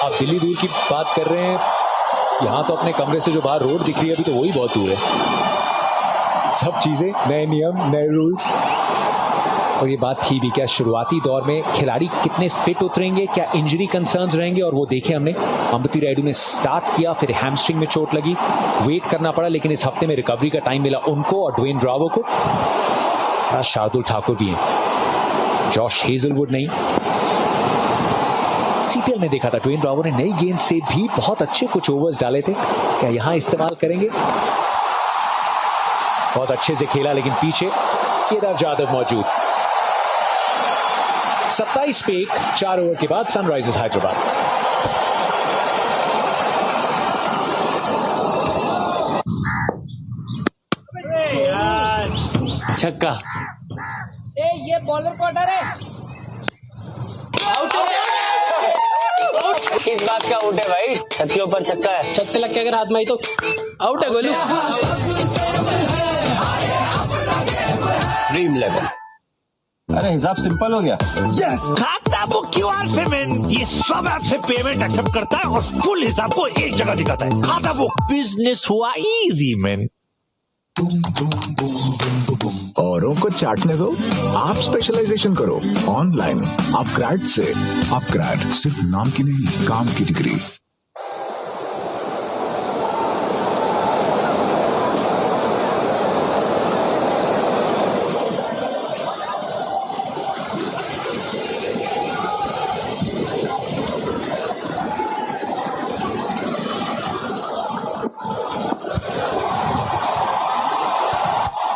आप दिल्ली दूर की बात कर रहे हैं, यहां तो अपने कमरे से जो बाहर रोड दिख रही है अभी, तो वही बहुत दूर है। सब चीजें, नए नियम, नए रूल्स, और ये बात थी भी क्या शुरुआती दौर में खिलाड़ी कितने फिट उतरेंगे, क्या इंजरी कंसर्न्स रहेंगे, और वो देखे हमने। अंबती रायडू ने स्टार्ट किया, फिर हैमस्ट्रिंग में चोट लगी, वेट करना पड़ा, लेकिन इस हफ्ते में रिकवरी का टाइम मिला उनको और ड्वेन ब्रावो को। शार्दुल ठाकुर भी हैं, जॉश हेजलवुड नहीं। सीपीएल में देखा था ड्वेन ब्रावो ने नई गेंद से भी बहुत अच्छे कुछ ओवर्स डाले थे, क्या यहां इस्तेमाल करेंगे? बहुत अच्छे से खेला, लेकिन पीछे केदार जाधव मौजूद। 27 पे 4 ओवर के बाद सनराइजर्स हैदराबाद।
छक्का।
ये बॉलर को हटा रहे।
किस बात का आउट है भाई? छत के ऊपर छक्का है।
छत पे लग के अगर हाथ में आई तो आउट है गोलू।
ड्रीम 11। अरे हिसाब सिंपल हो गया।
यस, खाता बुक क्यूआर पेमेंट, ये सब ऐप से पेमेंट एक्सेप्ट करता है और फुल हिसाब को एक जगह दिखाता है। खाता बुक, बिजनेस हुआ इजी मैन।
औरों को चाटने दो, आप स्पेशलाइजेशन करो। ऑनलाइन अपग्रेड से अपग्रेड, सिर्फ नाम की नहीं, काम की डिग्री।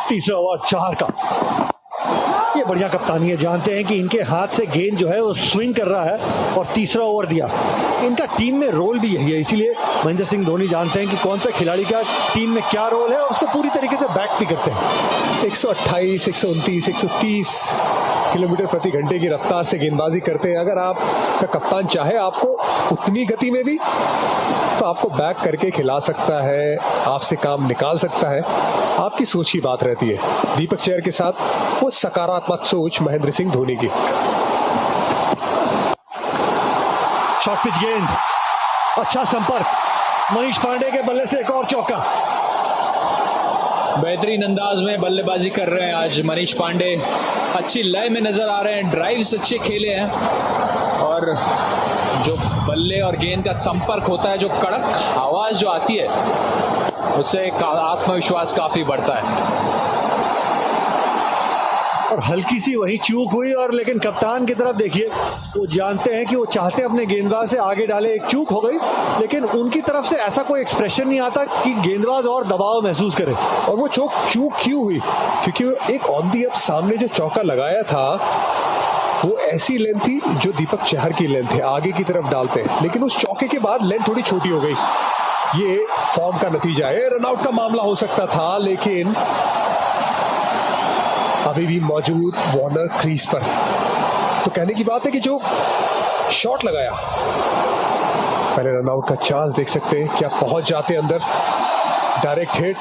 तीसरा ओवर 4 का। ये बढ़िया कप्तानी है, जानते हैं कि इनके हाथ से गेंद जो है वो स्विंग कर रहा है और तीसरा ओवर दिया। इनका टीम में रोल भी यही है, इसीलिए महेंद्र सिंह धोनी जानते हैं कि कौन सा खिलाड़ी का टीम में क्या रोल है और उसको पूरी तरीके से बैक भी करते हैं।
128, 129, 130 किलोमीटर प्रति घंटे की रफ्तार से गेंदबाजी करते हैं। अगर आपका कप्तान चाहे आपको उतनी गति में भी, तो आपको बैक करके खिला सकता है, आपसे काम निकाल सकता है। आपकी सोच की बात रहती है। दीपक चहर के साथ वो सकारात्मक सोच महेंद्र सिंह धोनी की।
शॉर्ट पिच गेंद, अच्छा संपर्क, मनीष पांडे के बल्ले से एक और चौका।
बेहतरीन अंदाज में बल्लेबाजी कर रहे हैं आज मनीष पांडे, अच्छी लय में नजर आ रहे हैं, ड्राइव्स अच्छे खेले हैं और जो बल्ले और गेंद का संपर्क होता है, जो कड़क आवाज जो आती है, उससे आत्मविश्वास काफी बढ़ता है।
और हल्की सी वही चूक हुई, और लेकिन कप्तान की तरफ देखिए, वो जानते हैं कि वो चाहते हैं अपने गेंदबाज से आगे डाले, एक चूक हो गई, लेकिन उनकी तरफ से ऐसा कोई एक्सप्रेशन नहीं आता कि गेंदबाज और दबाव महसूस करे।
और वो चूक क्यों हुई? क्योंकि एक ऑन दी अप सामने जो चौका लगाया था, वो ऐसी लेंथ थी जो दीपक चहर की लेंथ है, आगे की तरफ डालते हैं, लेकिन उस चौके के बाद लेंथ थोड़ी छोटी हो गई। ये फॉर्म का नतीजा है, रनआउट का मामला हो सकता था, लेकिन अभी भी मौजूद वार्नर क्रीज पर। तो कहने की बात है कि जो शॉट लगाया, पहले रनआउट का चांस देख सकते हैं, क्या पहुंच जाते अंदर, डायरेक्ट हिट।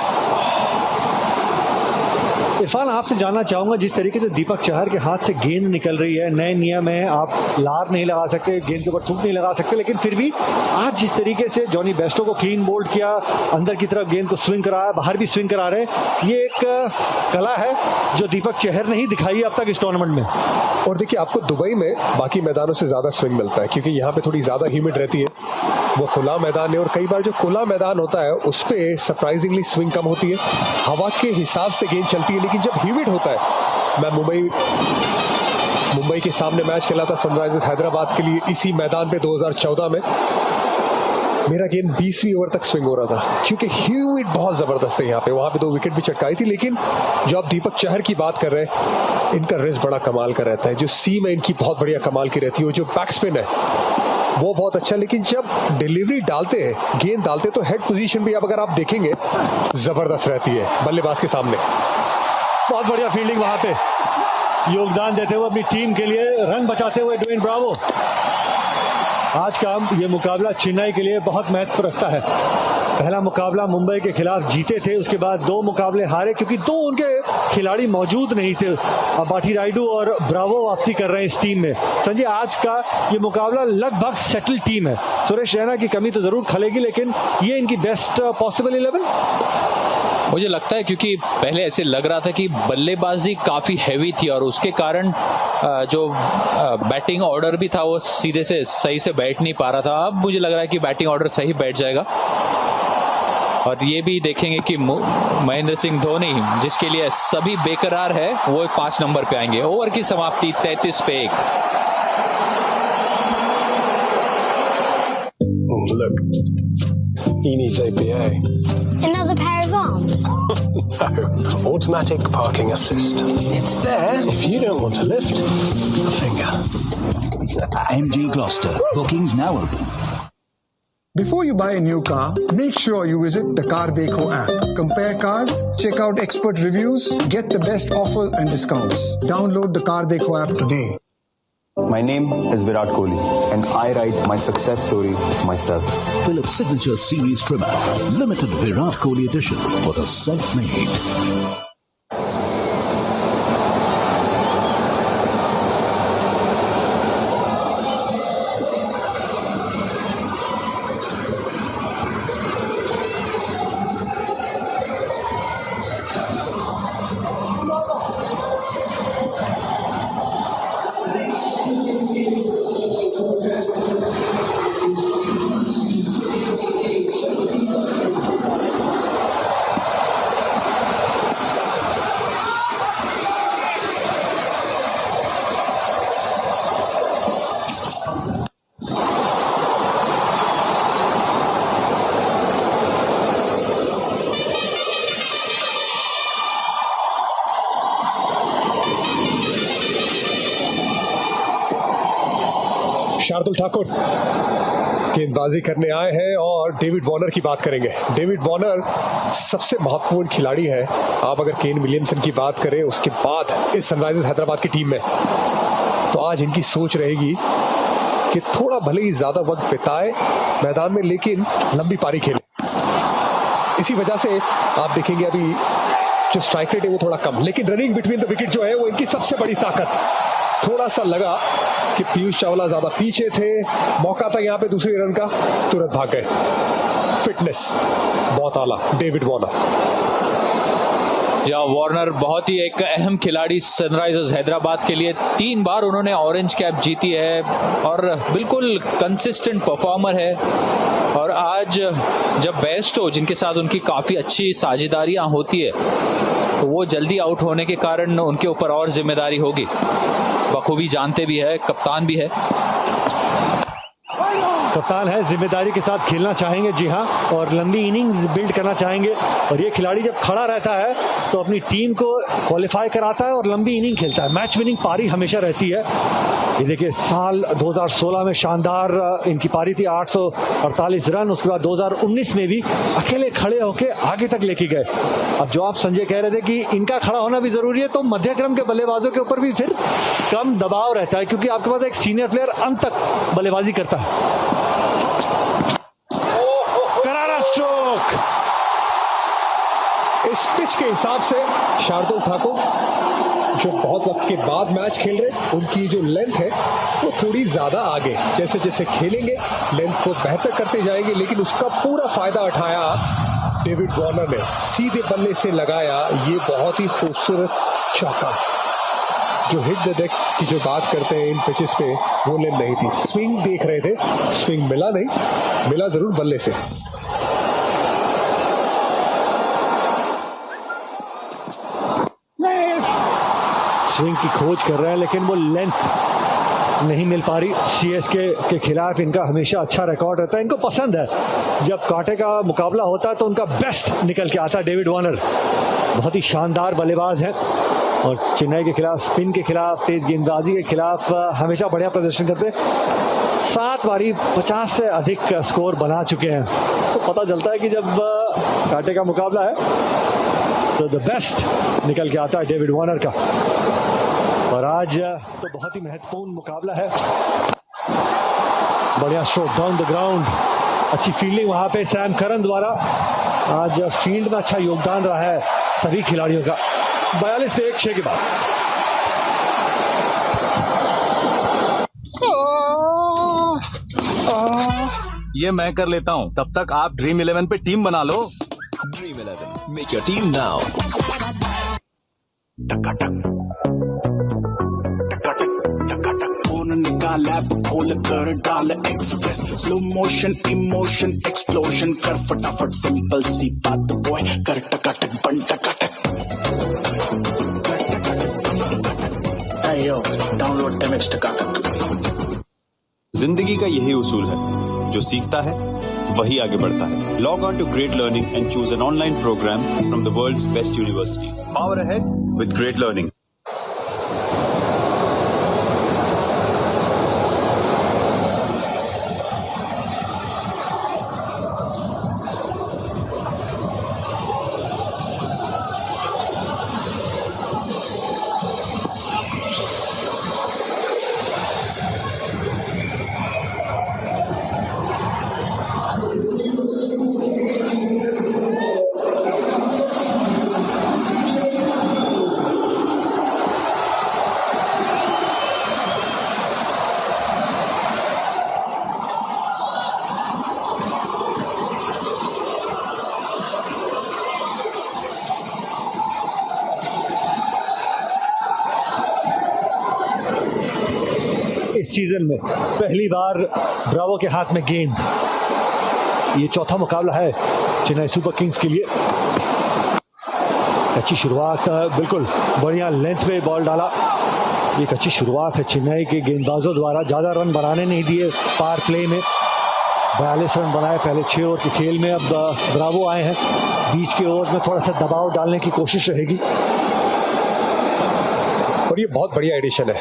इरफान, आपसे जानना चाहूंगा, जिस तरीके से दीपक चहर के हाथ से गेंद निकल रही है, नए नियम है, आप लार नहीं लगा सकते, गेंद के ऊपर थूक नहीं लगा सकते, लेकिन फिर भी आज जिस तरीके से जॉनी बेस्टो को क्लीन बोल्ड किया, अंदर की तरफ गेंद को स्विंग कराया, बाहर भी स्विंग करा रहे, ये एक कला है जो दीपक चहर ने ही दिखाई है अब तक इस टूर्नामेंट में।
और देखिए, आपको दुबई में बाकी मैदानों से ज्यादा स्विंग मिलता है, क्योंकि यहाँ पे थोड़ी ज्यादा ह्यूमिड रहती है, वो खुला मैदान है, और कई बार जो खुला मैदान होता है उस पे सरप्राइजिंगली स्विंग कम होती है, हवा के हिसाब से गेंद चलती है। लेकिन जब ह्यूमिड होता है, मैं मुंबई के सामने मैच खेला था सनराइजर्स हैदराबाद के लिए इसी मैदान पे 2014 में, मेरा गेंद 20वीं ओवर तक स्विंग हो रहा था, क्योंकि ह्यूमिड बहुत जबरदस्त है यहाँ पे। वहां पे 2 विकेट भी चटकाई थी। लेकिन जो आप दीपक चहर की बात कर रहे हैं, इनका रिस्ट बड़ा कमाल का रहता है, जो सीम है इनकी बहुत बढ़िया कमाल की रहती है, और जो बैक स्पिन है
वो बहुत अच्छा, लेकिन जब डिलीवरी डालते हैं, गेंद डालते तो हेड पोजीशन भी अब अगर आप देखेंगे जबरदस्त रहती है बल्लेबाज के सामने। बहुत बढ़िया फील्डिंग वहां पे, योगदान देते हुए अपनी टीम के लिए, रन बचाते हुए ड्वेन ब्रावो। आज का ये मुकाबला चेन्नई के लिए बहुत महत्व रखता है। पहला मुकाबला मुंबई के खिलाफ जीते थे, उसके बाद 2 मुकाबले हारे क्योंकि 2 उनके खिलाड़ी मौजूद नहीं थे। अब बाटी राइडू और ब्रावो वापसी कर रहे हैं इस टीम में। संजय, आज का ये मुकाबला लगभग सेटल टीम है। सुरेश रैना की कमी तो जरूर खलेगी, लेकिन ये इनकी बेस्ट पॉसिबल 11
मुझे लगता है, क्योंकि पहले ऐसे लग रहा था कि बल्लेबाजी काफी हैवी थी और उसके कारण जो बैटिंग ऑर्डर भी था वो सीधे से सही से बैठ नहीं पा रहा था। अब मुझे लग रहा है कि बैटिंग ऑर्डर सही बैठ जाएगा। और ये भी देखेंगे कि महेंद्र सिंह धोनी, जिसके लिए सभी बेकरार है, वो 5 नंबर पे आएंगे। ओवर की समाप्ति 33 पे 1।
Look, he needs APA.
Another pair of arms?
No, automatic parking assist. It's there if you don't want to lift a finger.
MG Gloucester. Bookings now open.
Before you buy a new car, make sure you visit the Car Dekho app. Compare cars, check out expert reviews, get the best offer and discounts. Download the Car Dekho app today.
My name is Virat Kohli and I write my success story myself.
Philips Signature Series Trimmer. Limited Virat Kohli edition for the self-made.
Shardul Thakur गेंदबाजी करने आए हैं और David Warner की बात करेंगे। David Warner सबसे महत्वपूर्ण खिलाड़ी है। आप अगर केन विलियमसन की बात करें उसके बाद इस सनराइजर्स हैदराबाद की टीम में, तो आज इनकी सोच रहेगी कि थोड़ा भले ही ज्यादा वक्त बिताए मैदान में, लेकिन लंबी पारी खेले। इसी वजह से आप देखेंगे अभी जो स्ट्राइक रेट है वो थोड़ा कम, लेकिन रनिंग बिटवीन द विकेट जो है वो इनकी सबसे बड़ी ताकत। थोड़ा सा लगा कि पीयूष चावला ज्यादा पीछे थे, मौका था यहाँ पे दूसरे रन का, तुरंत भाग गए। फिटनेस बहुत आला डेविड वॉर्नर।
जहाँ वार्नर बहुत ही एक अहम खिलाड़ी सनराइजर्स हैदराबाद के लिए, 3 बार उन्होंने ऑरेंज कैप जीती है और बिल्कुल कंसिस्टेंट परफॉर्मर है। और आज जब बेस्टो, जिनके साथ उनकी काफ़ी अच्छी साझेदारियाँ होती है, तो वो जल्दी आउट होने के कारण उनके ऊपर और जिम्मेदारी होगी। बखूबी जानते भी है, कप्तान भी है।
कप्तान है, जिम्मेदारी के साथ खेलना चाहेंगे, जी हाँ, और लंबी इनिंग्स बिल्ड करना चाहेंगे। और ये खिलाड़ी जब खड़ा रहता है तो अपनी टीम को क्वालिफाई कराता है और लंबी इनिंग खेलता है। मैच विनिंग पारी हमेशा रहती है। ये देखिए, साल 2016 में शानदार इनकी पारी थी, 848 रन। उसके बाद 2019 में भी अकेले खड़े होके आगे तक लेके गए। अब जो आप संजय कह रहे थे कि इनका खड़ा होना भी जरूरी है, तो मध्यक्रम के बल्लेबाजों के ऊपर भी फिर कम दबाव रहता है, क्योंकि आपके पास एक सीनियर प्लेयर अंत तक बल्लेबाजी करता है। करारा स्ट्रोक। इस पिच के हिसाब से शार्दुल ठाकुर जो बहुत वक्त के बाद मैच खेल रहे, उनकी जो लेंथ है वो थोड़ी ज्यादा आगे, जैसे जैसे खेलेंगे लेंथ को बेहतर करते जाएंगे, लेकिन उसका पूरा फायदा उठाया डेविड वॉर्नर ने। सीधे बल्ले से लगाया ये बहुत ही खूबसूरत चौका। जो हिट द डेक की जो बात करते हैं इन पिचेस पे, वो लेंथ नहीं थी। स्विंग देख रहे थे, स्विंग मिला नहीं, मिला जरूर बल्ले से। स्विंग की खोज कर रहे हैं, लेकिन वो लेंथ नहीं मिल पा रही। सीएसके के खिलाफ इनका हमेशा अच्छा रिकॉर्ड रहता है, इनको पसंद है जब कांटे का मुकाबला होता है तो उनका बेस्ट निकल के आता है। डेविड वॉर्नर बहुत ही शानदार बल्लेबाज है और चेन्नई के खिलाफ, स्पिन के खिलाफ, तेज गेंदबाजी के खिलाफ हमेशा बढ़िया प्रदर्शन करते हैं। 7 बारी 50 से अधिक स्कोर बना चुके हैं। तो पता चलता है कि जब कांटे का मुकाबला है तो द बेस्ट निकल के आता है डेविड वार्नर का। और आज तो बहुत ही महत्वपूर्ण मुकाबला है। बढ़िया स्ट्रोक डाउन द ग्राउंड, अच्छी फील्डिंग वहां पे सैम करन द्वारा। आज फील्ड में अच्छा योगदान रहा है सभी खिलाड़ियों का। 42 पे 1 6 के बाद
ये मैं कर लेता हूँ, तब तक आप ड्रीम 11 पे टीम बना लो।
Dream 11, make your team now.
Phone निकाल ऐप खोल कर डाल express, slow motion emotion explosion कर फटाफट, सिंपल सी बात बॉय कर टकाटक बन टकाटक। डाउनलोड MX टकाटक।
जिंदगी का यही उसूल है, जो सीखता है वही आगे बढ़ता है। Log on to Great Learning and choose an online programme from the world's best universities. Power ahead with Great Learning.
इस सीजन में पहली बार ब्रावो के हाथ में गेंद। ये चौथा मुकाबला है चेन्नई सुपर किंग्स के लिए। अच्छी शुरुआत, बिल्कुल बढ़िया लेंथ पे बॉल डाला। एक अच्छी शुरुआत है चेन्नई के गेंदबाजों द्वारा, ज्यादा रन बनाने नहीं दिए पावर प्ले में। 42 रन बनाए पहले 6 ओवर के खेल में। अब ब्रावो आए हैं, बीच के ओवर में थोड़ा सा दबाव डालने की कोशिश रहेगी।
और ये बहुत बढ़िया एडिशन है।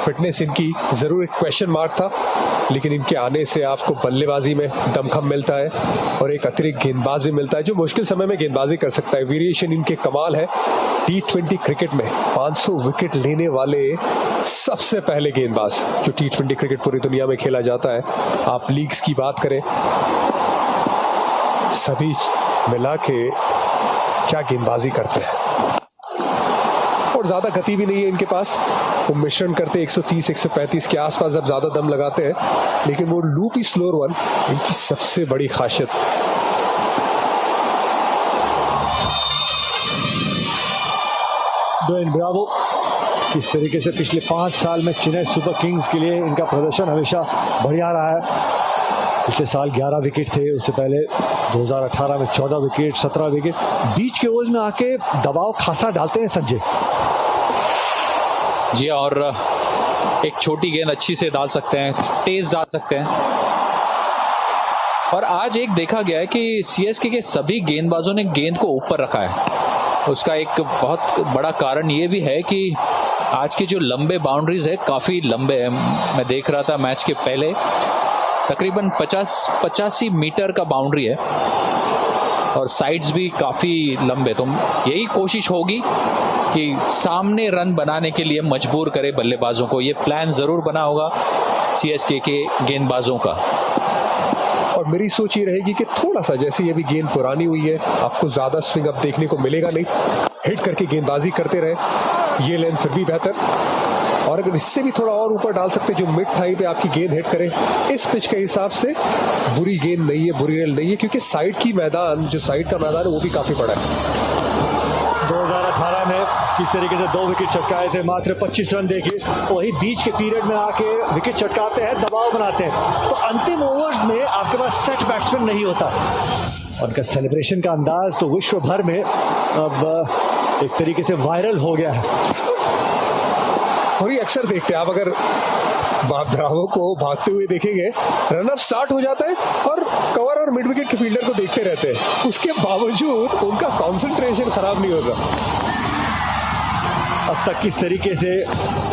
फिटनेस इनकी जरूर एक क्वेश्चन मार्क था, लेकिन इनके आने से आपको बल्लेबाजी में दमखम मिलता है और एक अतिरिक्त गेंदबाज भी मिलता है जो मुश्किल समय में गेंदबाजी कर सकता है। वेरिएशन इनके कमाल है। T20 क्रिकेट में 500 विकेट लेने वाले सबसे पहले गेंदबाज जो T20 क्रिकेट पूरी दुनिया में खेला जाता है। आप लीग्स की बात करें, सभी मिला के क्या गेंदबाजी करते हैं। और ज्यादा गति भी नहीं है इनके पास। वो मिश्रण करते 130-135 के आसपास जब ज्यादा दम लगाते हैं, लेकिन वो लूपी स्लोअर वन इनकी सबसे बड़ी खासियत।
ड्वेन ब्रावो किस तरीके से पिछले 5 साल में चेन्नई सुपर किंग्स के लिए इनका प्रदर्शन हमेशा बढ़िया रहा है। पिछले साल 11 विकेट थे, उससे पहले 2018 में 14 विकेट, 17 विकेट। बीच के ओवर्स में आके दबाव खासा डालते हैं संजय
जी। और एक छोटी गेंद अच्छी से डाल सकते हैं, तेज डाल सकते हैं। और आज एक देखा गया है कि सीएसके के सभी गेंदबाजों ने गेंद को ऊपर रखा है। उसका एक बहुत बड़ा कारण ये भी है कि आज की जो लंबे बाउंड्रीज है काफी लंबे हैं। मैं देख रहा था मैच के पहले, तकरीबन 85 मीटर का बाउंड्री है और साइड्स भी काफी लंबे। तो यही कोशिश होगी कि सामने रन बनाने के लिए मजबूर करे बल्लेबाजों को। ये प्लान जरूर बना होगा सीएसके के गेंदबाजों का।
और मेरी सोच ये रहेगी कि थोड़ा सा, जैसे ये भी गेंद पुरानी हुई है, आपको ज्यादा स्विंग अप देखने को मिलेगा नहीं। हिट करके गेंदबाजी करते रहे, ये लेंथ फिर भी बेहतर। और अगर इससे भी थोड़ा और ऊपर डाल सकते जो मिड थाई पे आपकी गेंद हिट करे, इस पिच के हिसाब से बुरी गेंद नहीं है, बुरी रेल नहीं है, क्योंकि साइड की मैदान, जो साइड का मैदान है वो भी काफी बड़ा है।
2018 में किस तरीके से 2 विकेट चटकाए थे, मात्र 25 रन देखे। वही बीच के पीरियड में आके विकेट चटकाते हैं, दबाव बनाते हैं। तो अंतिम ओवर्स में आपके पास सेट बैट्समैन नहीं होता। उनका सेलिब्रेशन का अंदाज तो विश्व भर में अब एक तरीके से वायरल हो गया है।
और ये अक्सर देखते हैं आप, अगर ब्रावो को भागते हुए देखेंगे, रनअप स्टार्ट हो जाता है और कवर और मिड विकेट के फील्डर को देखते रहते हैं। उसके बावजूद उनका कंसंट्रेशन खराब नहीं होता।
अब तक किस तरीके से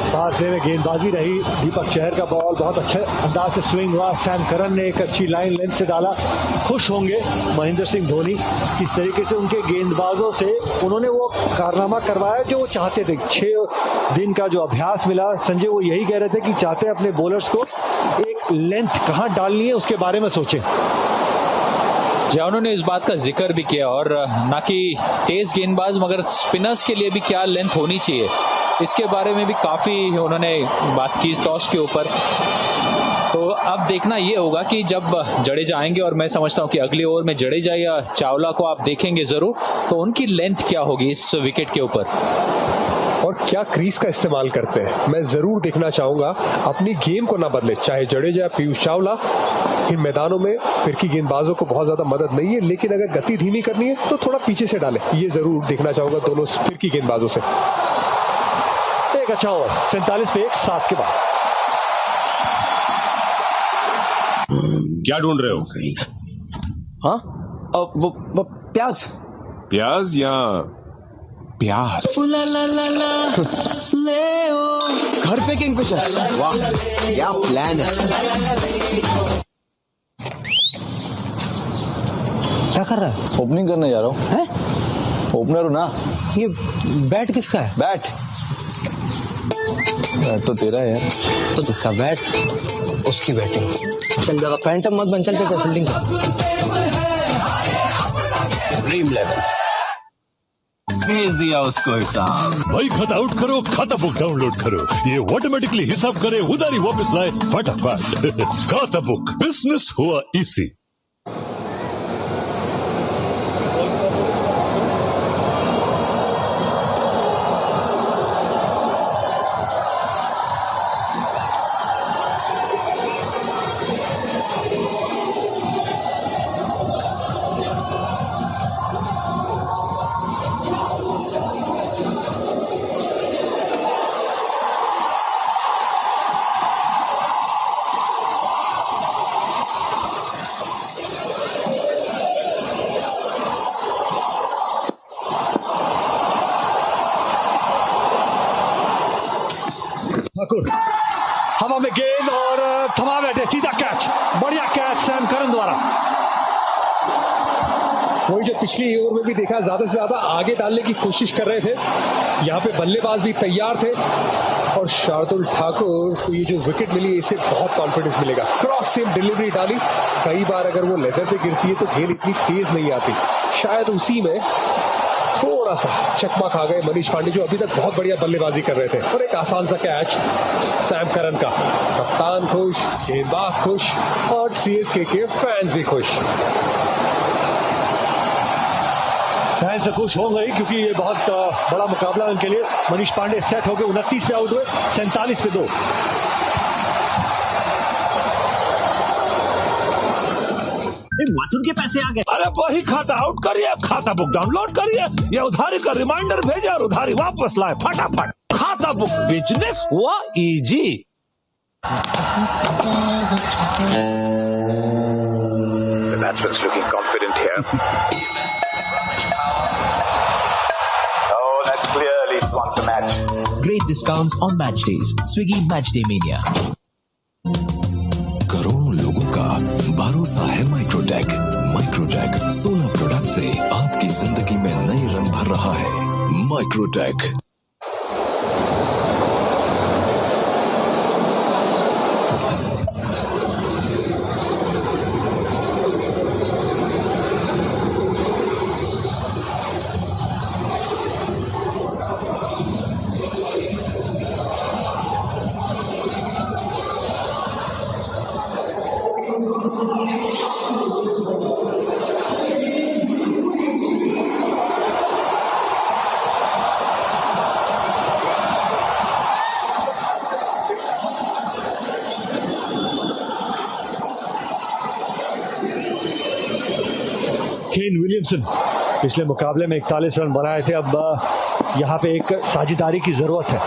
फासले में गेंदबाजी रही। दीपक चहर का बॉल बहुत अच्छे अंदाज से स्विंग हुआ। सैम करन ने एक अच्छी लाइन लेंथ से डाला। खुश होंगे महेंद्र सिंह धोनी, किस तरीके से उनके गेंदबाजों से उन्होंने वो कारनामा करवाया जो वो चाहते थे। 6 दिन का जो अभ्यास मिला, संजय वो यही कह रहे थे कि चाहते अपने बॉलर्स को एक लेंथ कहाँ डालनी है उसके बारे में सोचें।
जी, उन्होंने इस बात का जिक्र भी किया, और ना कि तेज गेंदबाज मगर स्पिनर्स के लिए भी क्या लेंथ होनी चाहिए, इसके बारे में भी काफी उन्होंने बात की टॉस के ऊपर। तो अब देखना ये होगा कि जब जडेजा आएंगे, और मैं समझता हूं कि अगले ओवर में जडेजा या चावला को आप देखेंगे जरूर, तो उनकी लेंथ क्या होगी इस विकेट के ऊपर
और क्या क्रीज का इस्तेमाल करते हैं। मैं जरूर देखना चाहूंगा अपनी गेम को ना बदले, चाहे जडेजा या पीयूष चावला। इन मैदानों में फिरकी गेंदबाजों को बहुत ज्यादा मदद नहीं है, लेकिन अगर गति धीमी करनी है तो थोड़ा पीछे से डाले। ये जरूर देखना चाहूंगा दोनों फिरकी गेंदबाजों से।
एक अच्छा ओवर, 47 पे 1, 7 के बाद।
क्या ढूंढ रहे हो?
हाँ, वो प्याज।
प्याज या प्याज?
घर पे किंगफिशर। वाह, क्या प्लान है। क्या कर रहा है?
ओपनिंग करने जा रहा हूँ।
है?
ओपनर हूँ ना।
ये बैट किसका है?
बैट तो तेरा है यार।
तो जिसका बैट उसकी बैटिंग। चल जगह पैंटम मत बन, चल फील्डिंग
ड्रीम 11 भेज दिया उसको हिसाब।
भाई खाता आउट करो, खाता बुक डाउनलोड करो, ये ऑटोमेटिकली हिसाब करे, उधारी वापस लाए फटाफट। खाता बुक, बिजनेस हुआ इजी।
ठाकुर हवा में गेंद और थमा बैठे, सीधा कैच। बढ़िया कैच सैम करन द्वारा।
वही जो पिछली ओवर में भी देखा, ज्यादा से ज्यादा आगे डालने की कोशिश कर रहे थे। यहाँ पे बल्लेबाज भी तैयार थे, और शार्दुल ठाकुर को ये जो विकेट मिली, इससे बहुत कॉन्फिडेंस मिलेगा। क्रॉस सेम डिलीवरी डाली। कई बार अगर वो लेदर पे गिरती है तो गेंद इतनी तेज नहीं आती। शायद उसी में थोड़ा सा चकमा खा गए मनीष पांडे, जो अभी तक बहुत बढ़िया बल्लेबाजी कर रहे थे। और एक आसान सा कैच सैम करन का। कप्तान खुश, गेंदबाज खुश, और सीएसके के फैंस भी खुश।
फैंस से खुश हो गई क्योंकि ये बहुत बड़ा मुकाबला उनके लिए। मनीष पांडे सेट हो गए, 29 पे आउट हुए, 47 पे 2।
हिमाचल के पैसे आ गए। अरे वही खाता आउट करिए, खाता बुक डाउनलोड करिए, या उधारी का रिमाइंडर भेजे और उधारी वापस लाए फटाफट। खाता बुक, बिजनेस हुआ easy.
The batsman's looking confident here. Oh, that's clearly swung the match.
Great discounts on match days. Swiggy Match Day Mania.
करोड़ों लोगों का भरोसा है माइक्रोटेक। माइक्रोटेक 16 प्रोडक्ट से आपकी जिंदगी में नए रंग भर रहा है। माइक्रोटेक।
केन विलियमसन पिछले मुकाबले में 41 रन बनाए थे। अब यहाँ पे एक साझेदारी की जरूरत है।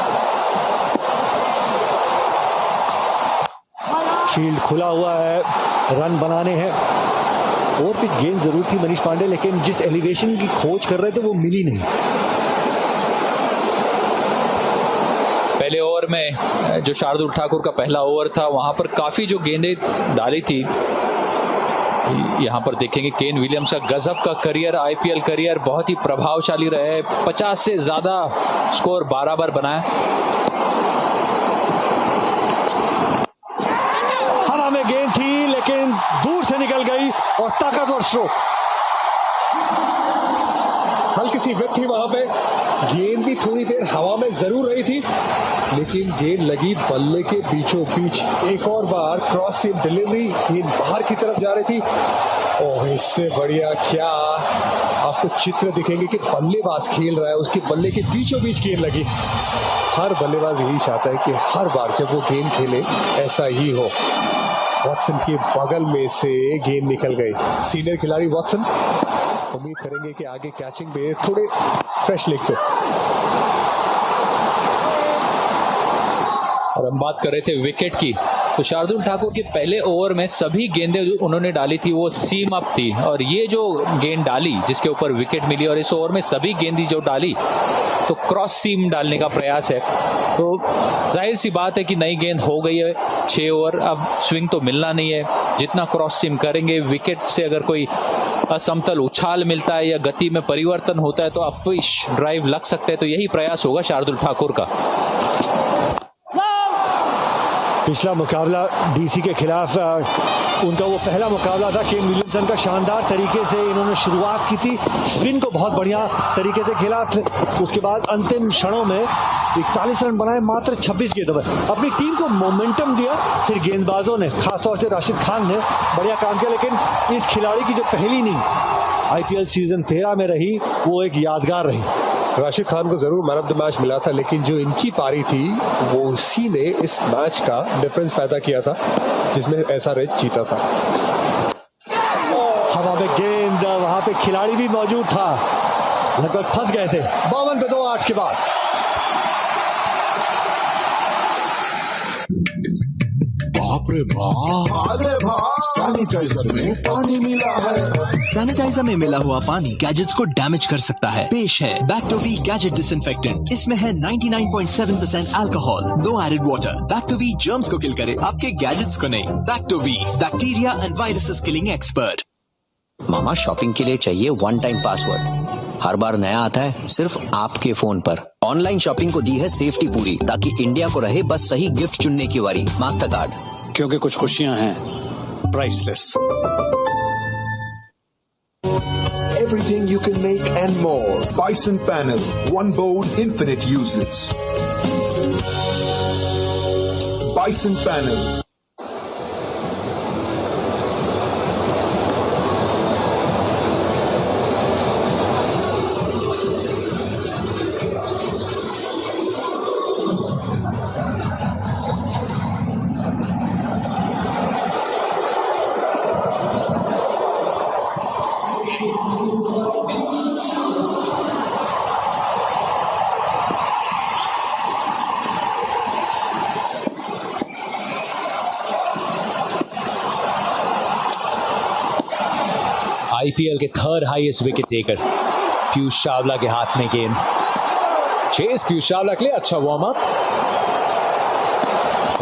फील्ड खुला हुआ है, रन बनाने हैं। ओवर पिच गेंद जरूर थी मनीष पांडे, लेकिन जिस एलिवेशन की खोज कर रहे थे वो मिली नहीं।
पहले ओवर में जो शार्दुल ठाकुर का पहला ओवर था वहां पर काफी जो गेंदें डाली थी। यहाँ पर देखेंगे केन विलियम्स का गजब का करियर, आईपीएल करियर बहुत ही प्रभावशाली रहे, 50 से ज्यादा स्कोर 12 बार बनाया।
हवा में गेंद थी लेकिन दूर से निकल गई और ताकतवर स्ट्रोक।
हल्की सी विप थी वहां पे, गेंद भी थोड़ी देर हवा में जरूर रही थी लेकिन गेंद लगी बल्ले के बीचों बीच। एक और बार क्रॉस सीम डिलीवरी, गेंद बाहर की तरफ जा रही थी। ओह, इससे बढ़िया क्या आपको चित्र दिखेंगे कि बल्लेबाज खेल रहा है, उसके बल्ले के बीचों बीच गेंद लगी। हर बल्लेबाज यही चाहता है कि हर बार जब वो गेंद खेले ऐसा ही हो। वॉटसन के बगल में से गेंद निकल गई। सीनियर खिलाड़ी वॉटसन, उम्मीद करेंगे कि आगे कैचिंग में थोड़े फ्रेश लेग्स हो।
और हम बात कर रहे थे विकेट की, तो शार्दुल ठाकुर के पहले ओवर में सभी गेंदें जो उन्होंने डाली थी वो सीम अप थी, और ये जो गेंद डाली जिसके ऊपर विकेट मिली, और इस ओवर में सभी गेंदी जो डाली तो क्रॉस सीम डालने का प्रयास है। तो जाहिर सी बात है कि नई गेंद हो गई है, 6 ओवर, अब स्विंग तो मिलना नहीं है। जितना क्रॉस सीम करेंगे, विकेट से अगर कोई असमतल उछाल मिलता है या गति में परिवर्तन होता है तो अपविश ड्राइव लग सकते हैं। तो यही प्रयास होगा शार्दुल ठाकुर का।
पिछला मुकाबला डीसी के खिलाफ उनका वो पहला मुकाबला था। केन विलियमसन का शानदार तरीके से इन्होंने शुरुआत की थी, स्पिन को बहुत बढ़िया तरीके से खेला। उसके बाद अंतिम क्षणों में 41 रन बनाए मात्र 26 गेंदों में, अपनी टीम को मोमेंटम दिया। फिर गेंदबाजों ने, खासतौर से राशिद खान ने बढ़िया काम किया। लेकिन इस खिलाड़ी की जो पहली इनिंग आईपीएल सीजन 13 में रही वो एक यादगार रही।
राशिद खान को जरूर मैन ऑफ द मैच मिला था, लेकिन जो इनकी पारी थी वो उसी ने इस मैच का डिफरेंस पैदा किया था जिसमें SRH जीता था।
हवा में गेंद, वहां पे खिलाड़ी भी मौजूद था, लगभग फंस गए थे। 52 पे 2 8 के बाद
बाप रे बाप, सैनिटाइजर में पानी मिला है।
सैनिटाइजर में मिला हुआ पानी गैजेट्स को डैमेज कर सकता है। पेश है बैक्टोवी गैजेट डिसइंफेक्टेंट। इसमें है 99.7% alcohol, no added water. Bactovi germs को किल करे, आपके गैजेट्स को नहीं। Bactovi, bacteria and viruses killing expert.
मामा, शॉपिंग के लिए चाहिए 1 टाइम पासवर्ड, हर बार नया आता है, सिर्फ आपके फोन पर। ऑनलाइन शॉपिंग को दी है सेफ्टी पूरी, ताकि इंडिया को रहे बस सही गिफ्ट चुनने की बारी। मास्टर कार्ड,
क्योंकि कुछ खुशियां हैं priceless.
Everything you can make and more. Bison panel, one board, infinite uses. Bison panel.
IPL के 3rd highest wicket taker Piyush Chawla के हाथ में गेंद। चेस पीयूष चावला के लिए अच्छा वार्म अप,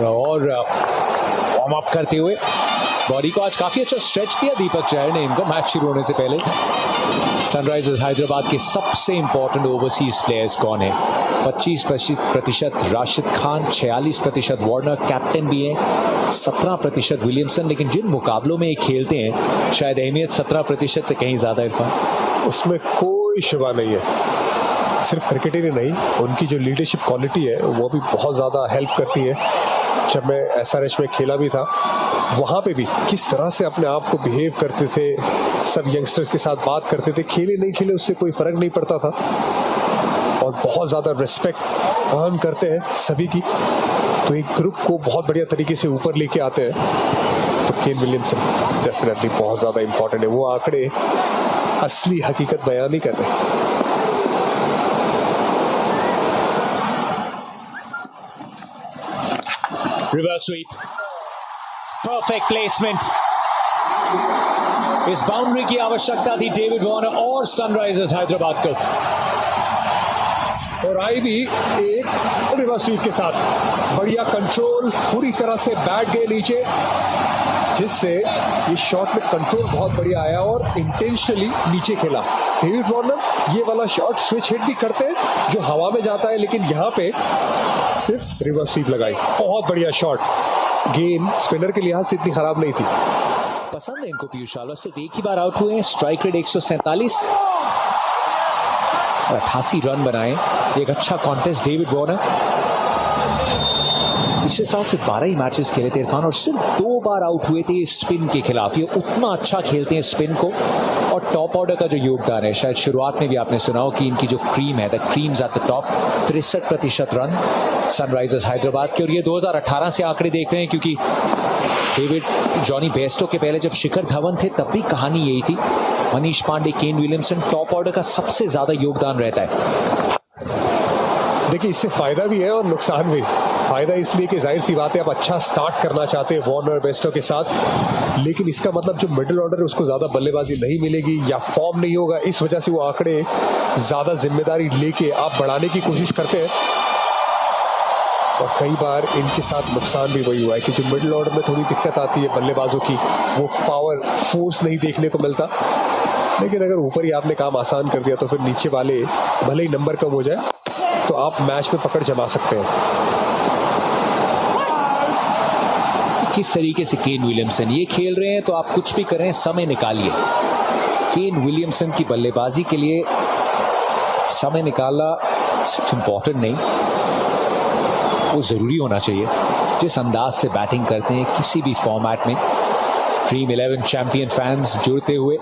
और वार्म अप करते हुए बॉडी को आज काफी अच्छा स्ट्रेच दिया दीपक चहर ने इनको मैच शुरू होने से पहले। सनराइजर्स हैदराबाद के सबसे इंपॉर्टेंट ओवरसीज प्लेयर्स कौन है? 25% राशिद खान, 46% वार्नर, कैप्टन भी है 17% विलियमसन। लेकिन जिन मुकाबलों में ये खेलते हैं शायद अहमियत 17% से कहीं ज्यादा। इरफान,
उसमें कोई शुबा नहीं है। सिर्फ क्रिकेटर ही नहीं, उनकी जो लीडरशिप क्वालिटी है वो भी बहुत ज्यादा हेल्प करती है। जब मैं SRH में खेला भी था, वहां पे भी किस तरह से अपने आप को बिहेव करते थे, सब यंगस्टर्स के साथ बात करते थे, खेले नहीं खेले उससे कोई फर्क नहीं पड़ता था, और बहुत ज्यादा रिस्पेक्ट अर्न करते हैं सभी की। तो एक ग्रुप को बहुत बढ़िया तरीके से ऊपर लेके आते हैं। तो केन विलियमसन डेफिनेटली बहुत ज्यादा इंपॉर्टेंट है। वो आंकड़े असली हकीकत बयान नहीं कर रहे।
Reverse sweep, perfect placement. इस बाउंड्री की आवश्यकता थी डेविड वार्नर और सनराइजर्स हैदराबाद को।
और आई भी एक रिवर्स स्वीप के साथ। बढ़िया कंट्रोल, पूरी तरह से बैठ गए नीचे, जिससे ये शॉट में कंट्रोल बहुत बढ़िया आया और इंटेंशनली नीचे खेला। डेविड वार्नर ये वाला शॉट स्विच हिट भी करते हैं जो हवा में जाता है, लेकिन यहाँ पे सिर्फ रिवर्स स्वीप लगाई। बहुत बढ़िया शॉट। गेंद स्पिनर के लिहाज से इतनी खराब नहीं थी।
पसंद है इनको पीयूष चावला, सिर्फ एक ही बार आउट हुए हैं। स्ट्राइक रेट 147 और 88 रन बनाए। एक अच्छा कॉन्टेस्ट डेविड वार्नर। पिछले साल से 12 ही मैचेस खेले थे इरफान और सिर्फ 2 बार आउट हुए थे स्पिन के खिलाफ। ये उतना अच्छा खेलते हैं स्पिन को। और टॉप ऑर्डर का जो योगदान है, शायद शुरुआत में भी आपने सुना हो कि इनकी जो क्रीम है, the creams at the top, 63% run Sunrisers Hyderabad के। और ये 2018 से आंकड़े देख रहे हैं, क्योंकि डेविड जॉनी बेस्टो के पहले जब शिखर धवन थे तब भी कहानी यही थी। Manish Pandey, Kane Williamson, top order का सबसे ज्यादा योगदान रहता है।
देखिए, इससे फायदा भी है और नुकसान भी। फायदा इसलिए कि जाहिर सी बात है आप अच्छा स्टार्ट करना चाहते हैं वार्नर बेस्टो के साथ, लेकिन इसका मतलब जो मिडिल ऑर्डर है उसको ज्यादा बल्लेबाजी नहीं मिलेगी या फॉर्म नहीं होगा। इस वजह से वो आंकड़े ज्यादा जिम्मेदारी लेके आप बढ़ाने की कोशिश करते हैं और कई बार इनके साथ नुकसान भी वही हुआ है कि जो मिडिल ऑर्डर में थोड़ी दिक्कत आती है बल्लेबाजों की, वो पावर फोर्स नहीं देखने को मिलता। लेकिन अगर ऊपर ही आपने काम आसान कर दिया तो फिर नीचे वाले भले ही नंबर कम हो जाए तो आप मैच में पकड़ जमा सकते हैं।
किस तरीके से केन विलियमसन ये खेल रहे हैं, तो आप कुछ भी करें, समय निकालिए। केन विलियमसन की बल्लेबाजी के लिए समय निकालना सिर्फ इंपॉर्टेंट नहीं, वो जरूरी होना चाहिए। जिस अंदाज से बैटिंग करते हैं किसी भी फॉर्मेट में, ड्रीम 11 चैंपियन फैंस जुड़ते हुए,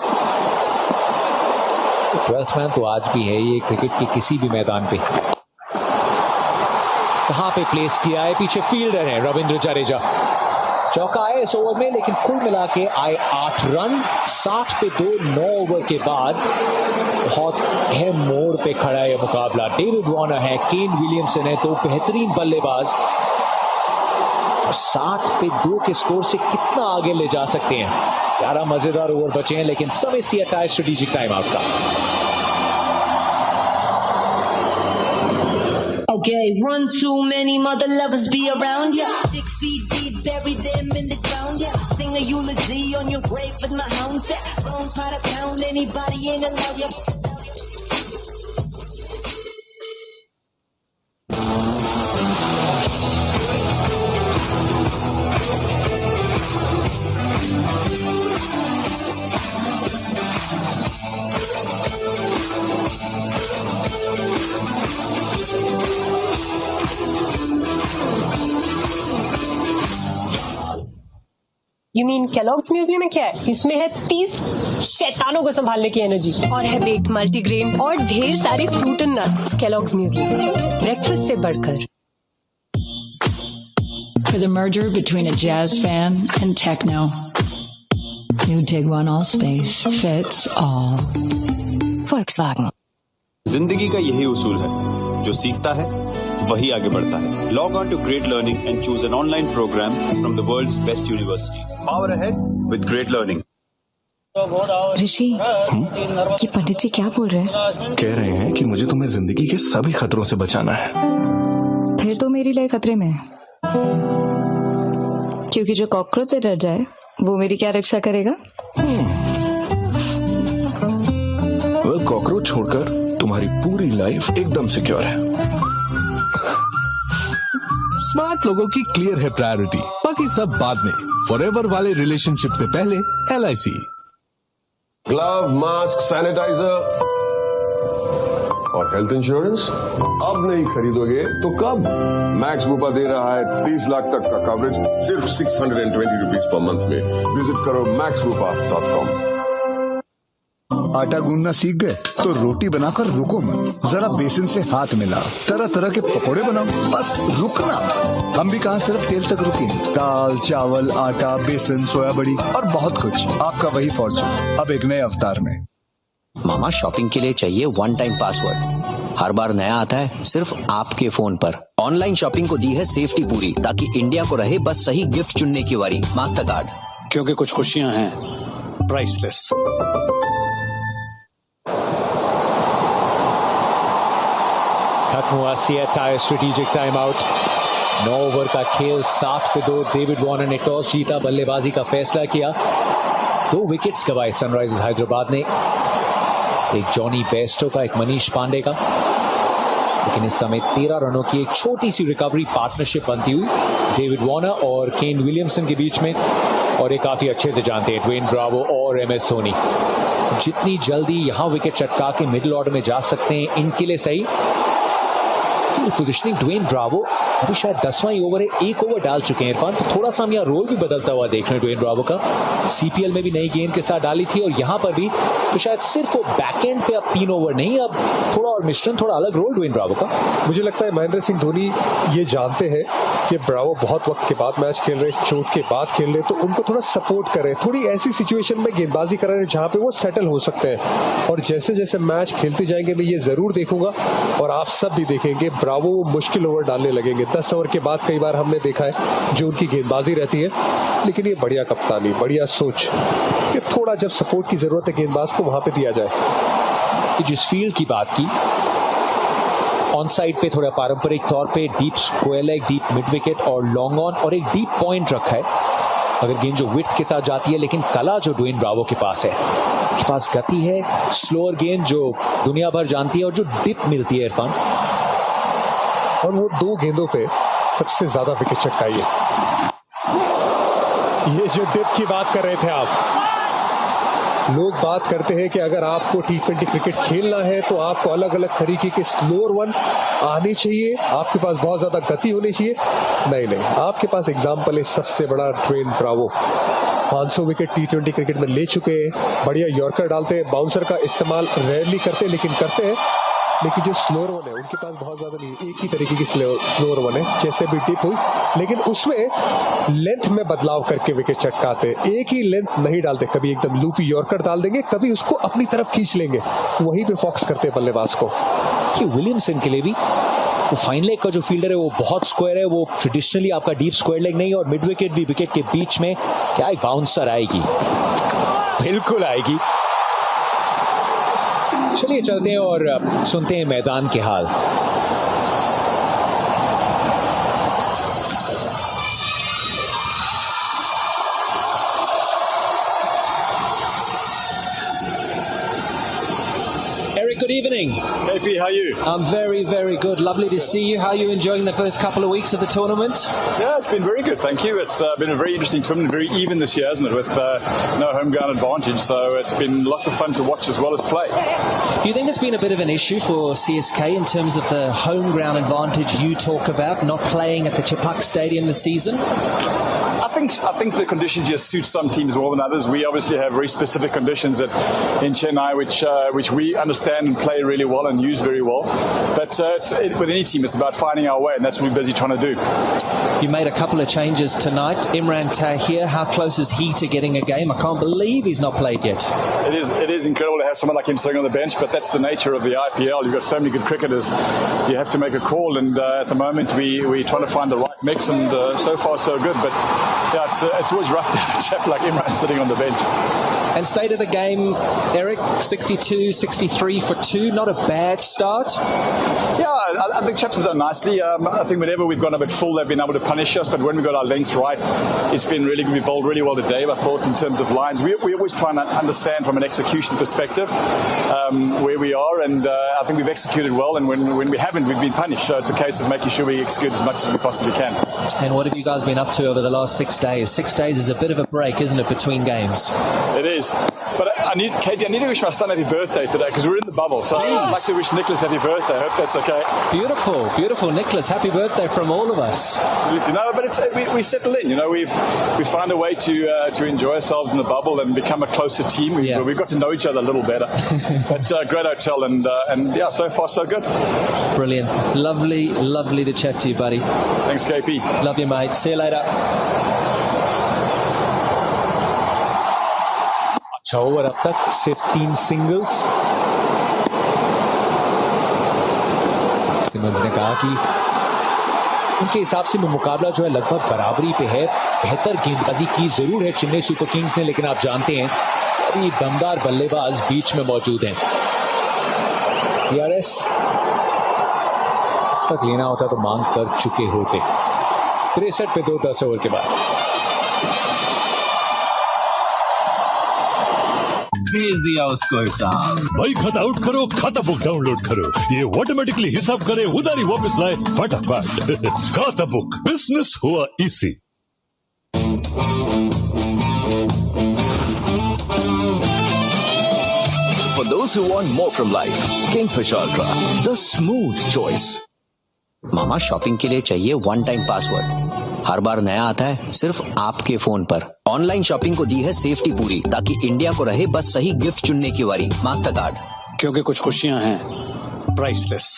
12th मैन तो आज भी है ये क्रिकेट के किसी भी मैदान पे। कहां पे प्लेस किया है, पीछे फील्डर है रविंद्र जडेजा। चौका है इस ओवर में, लेकिन कुल मिला के आए 8 रन। 60 पे 2, 9 ओवर के बाद बहुत अहम मोड़ पे खड़ा है मुकाबला। डेविड वार्नर है, केन विलियमसन है, 2 बेहतरीन बल्लेबाज। 60 पे 2 के स्कोर से कितना आगे ले जा सकते हैं। 11 मजेदार ओवर बचे हैं, लेकिन समय से हटा है स्ट्रेटेजिक टाइम आउट का।
Okay, one too many mother lovers be around ya. 6 feet deep, bury them in the ground, yeah. Sing a eulogy on your grave with my hound set. Don't try to count anybody, ain't allowed ya.
You mean Kellogg's Muesli में क्या है? इसमें है 30 शैतानों को संभालने की energy और है बेक्ड मल्टीग्रेन और ढेर सारी fruit and nuts. Kellogg's Muesli, breakfast से बढ़कर।
For the merger between a jazz fan and techno, you dig one, all space fits all. Volkswagen.
जिंदगी का यही उसूल है, जो सीखता है वही आगे बढ़ता है। Log on to Great Learning and choose an online program from the world's best universities. Power ahead with Great Learning.
ऋषि, ये पंडित जी क्या बोल रहे हैं?
कह रहे हैं कि मुझे तुम्हें जिंदगी के सभी खतरों से बचाना है।
फिर तो मेरी लाइफ खतरे में है, क्योंकि जो कॉकरोच से डर जाए वो मेरी क्या रक्षा करेगा?
कॉकरोच छोड़कर तुम्हारी पूरी लाइफ एकदम सिक्योर है।
स्मार्ट लोगों की क्लियर है प्रायोरिटी, बाकी सब बाद में। फॉरएवर वाले रिलेशनशिप से पहले LIC।
ग्लव, मास्क, सैनिटाइजर और हेल्थ इंश्योरेंस अब नहीं खरीदोगे तो कब? मैक्स बुपा दे रहा है 30 लाख तक का कवरेज सिर्फ 620 रुपीज पर मंथ में। विजिट करो maxbupa.com।
आटा गूंदना सीख गए तो रोटी बनाकर रुको मत, जरा बेसन से हाथ मिला, तरह तरह के पकोड़े बनाओ, बस रुकना। हम भी कहाँ सिर्फ तेल तक रुके, दाल, चावल, आटा, बेसन, सोया बड़ी और बहुत कुछ। आपका वही फॉर्चून अब एक नए अवतार में।
मामा, शॉपिंग के लिए चाहिए 1 टाइम पासवर्ड। हर बार नया आता है, सिर्फ आपके फोन पर। ऑनलाइन शॉपिंग को दी है सेफ्टी पूरी, ताकि इंडिया को रहे बस सही गिफ्ट चुनने की बारी। मास्टर कार्ड,
क्योंकि कुछ खुशियां हैं प्राइसलेस।
खत्म हुआ CSI strategic time out. 9 over का खेल 7 पे 2। डेविड वार्नर ने टॉस जीता, बल्लेबाजी का फैसला किया। 2 विकेट्स गंवाए सनराइजर्स हैदराबाद ने, एक जॉनी बेस्टो का, एक मनीष पांडे का। लेकिन इस समय 13 रनों की एक छोटी सी रिकवरी पार्टनरशिप बनती हुई डेविड वार्नर और केन विलियमसन के बीच में, और ये काफी अच्छे से जानते हैं ड्वेन ब्रावो और MS धोनी जितनी जल्दी यहां विकेट चटका के मिडिल ऑर्डर में जा सकते हैं, इनके लिए सही। पोजिशनिंग ड्वेन ब्रावो अभी शायद 10वां ही ओवर है, 1 ओवर डाल चुके हैं इरफान, तो थोड़ा सा हम यहाँ रोल भी बदलता हुआ देख रहे हैं ड्वेन ब्रावो का। CPL में भी नई गेंद के साथ डाली थी और यहाँ पर भी, तो शायद सिर्फ वो बैकएंड पे अब 3 ओवर नहीं, अब थोड़ा और मिश्रण, थोड़ा अलग रोल ड्वेन ब्रावो का।
मुझे लगता है महेंद्र सिंह धोनी ये जानते हैं कि ब्रावो बहुत वक्त के बाद मैच खेल रहे, चोट के बाद खेल रहे, तो उनको थोड़ा सपोर्ट करें, थोड़ी ऐसी सिचुएशन में गेंदबाजी करें जहां पे वो सेटल हो सकते हैं। और जैसे जैसे मैच खेलते जाएंगे मैं ये जरूर देखूंगा, और आप सब भी देखेंगे, ब्रावो मुश्किल ओवर डालने लगेंगे। 10 ओवर के बाद कई बार हमने देखा है जो उनकी गेंदबाजी रहती है, लेकिन ये बढ़िया कप्तानी, बढ़िया सोच कि थोड़ा जब सपोर्ट की जरूरत है गेंदबाज को वहां पे दिया जाए।
जिस फील्ड की बात की, ऑन साइड पे थोड़ा पारंपरिक तौर पे deep square leg, deep mid wicket और लॉन्ग ऑन और एक डीप पॉइंट रखा है अगर गेंद जो विड्थ के साथ जाती है। लेकिन कला जो ड्वेन ब्रावो के पास है, उसके पास गति है, स्लोअर गेंद जो दुनिया भर जानती है और जो डिप मिलती है इरफान,
और वो 2 गेंदों पे सबसे ज्यादा विकेट चटकाई है। ये जो डिप की बात कर रहे थे आप, लोग बात करते हैं कि अगर आपको T20 क्रिकेट खेलना है तो आपको अलग अलग तरीके के स्लोअर वन आने चाहिए, आपके पास बहुत ज्यादा गति होनी चाहिए। नहीं, आपके पास एग्जाम्पल है सबसे बड़ा Dwayne Bravo. 500 wicket T20 cricket में ले चुके हैं, बढ़िया यॉर्कर डालते हैं, बाउंसर का इस्तेमाल रेयरली करते हैं लेकिन करते हैं। लेकिन जो स्लोअर वन है उनके पास बहुत ज्यादा नहीं, एक ही तरीके की स्लोअर वन है, जैसे भी टिप हुई, लेकिन उसमें लेंथ में बदलाव करके विकेट चटकाते, एक ही लेंथ नहीं डालते। कभी एकदम लूपी यॉर्कर डाल देंगे, कभी उसको अपनी तरफ खींच लेंगे, वहीं पे फोकस करते हैं बल्लेबाज को।
कि विलियमसन के लिए भी वो फाइन लेग का जो फील्डर है वो बहुत स्क्वायर है, वो ट्रेडिशनली आपका डीप स्क्वायर लेग नहीं, और मिड विकेट भी विकेट के बीच में क्या एक बाउंसर आएगी, बिल्कुल आएगी। चलिए चलते हैं और सुनते हैं मैदान के हाल। Eric, good evening.
KP, how are you?
I'm very, very good. Lovely to see you. How are you enjoying the first couple of weeks of the tournament?
Yeah, it's been very good, thank you. It's been a very interesting tournament, very even this year, isn't it, with no home ground advantage. So it's been lots of fun to watch as well as play.
Do you think it's been a bit of an issue for CSK in terms of the home ground advantage you talk about, not playing at the Chepauk Stadium this season?
I think the conditions just suit some teams more than others. We obviously have very specific conditions in Chennai, which we understand and play really well and use very well. But with any team, it's about finding our way, and that's what we're busy trying to do.
You made a couple of changes tonight. Imran Tahir, how close is he to getting a game? I can't believe he's not played yet.
It is incredible to have someone like him sitting on the bench, but that's the nature of the IPL. You've got so many good cricketers. You have to make a call, and at the moment we're trying to find the right mix, and so far so good. But yeah, it's always rough to have a chap like Imran sitting on the bench.
And state of the game, Eric, 62, 63 for 2, not a bad start.
Yeah, I think chaps have done nicely. I think whenever we've gone a bit full, they've been able to punish us, but when we got our lengths right, it's been really good. We bowled really well today, I thought, in terms of lines. We always try and understand from an execution perspective where we are, and I think we've executed well, and when we haven't, we've been punished. So it's a case of making sure we execute as much as we possibly can.
And what have you guys been up to over the last 6 days? 6 days is a bit of a break, isn't it, between games?
It is. But I need to wish my son happy birthday today because we're in the bubble. So I'd like to wish Nicholas happy birthday. I hope that's okay.
Beautiful, beautiful. Nicholas, happy birthday from all of us.
Absolutely. No, but we settle in. You know, we find a way to enjoy ourselves in the bubble and become a closer team. We've got to know each other a little better. But great hotel and yeah, so far so good.
Brilliant. Lovely to chat to you, buddy.
Thanks, KP.
Love you, mate. See you later.
अच्छा over अब तक सिर्फ 3 singles. Simmons ने कहा कि उनके हिसाब से मुकाबला जो है लगभग बराबरी पे है। बेहतर गेंदबाजी की जरूर है चेन्नई सुपर किंग्स ने, लेकिन आप जानते हैं अभी दमदार बल्लेबाज बीच में मौजूद हैं। टीआरएस तक लेना होता तो मांग कर चुके होते। 63 पे 2 10 ओवर के बाद।
भेज दिया उसको हिसाब।
भाई खाता आउट करो, खाता बुक डाउनलोड करो, ये ऑटोमेटिकली हिसाब करे, उधारी वापस लाए फटाफट। खाता बुक, बिजनेस हुआ easy.
For those who want more from life, Kingfish Ultra, the smooth choice.
Mama shopping के लिए चाहिए वन टाइम पासवर्ड, हर बार नया आता है सिर्फ आपके फोन पर। ऑनलाइन शॉपिंग को दी है सेफ्टी पूरी, ताकि इंडिया को रहे बस सही गिफ्ट चुनने की वारी। मास्टर कार्ड,
क्योंकि कुछ खुशियां हैं प्राइसलेस।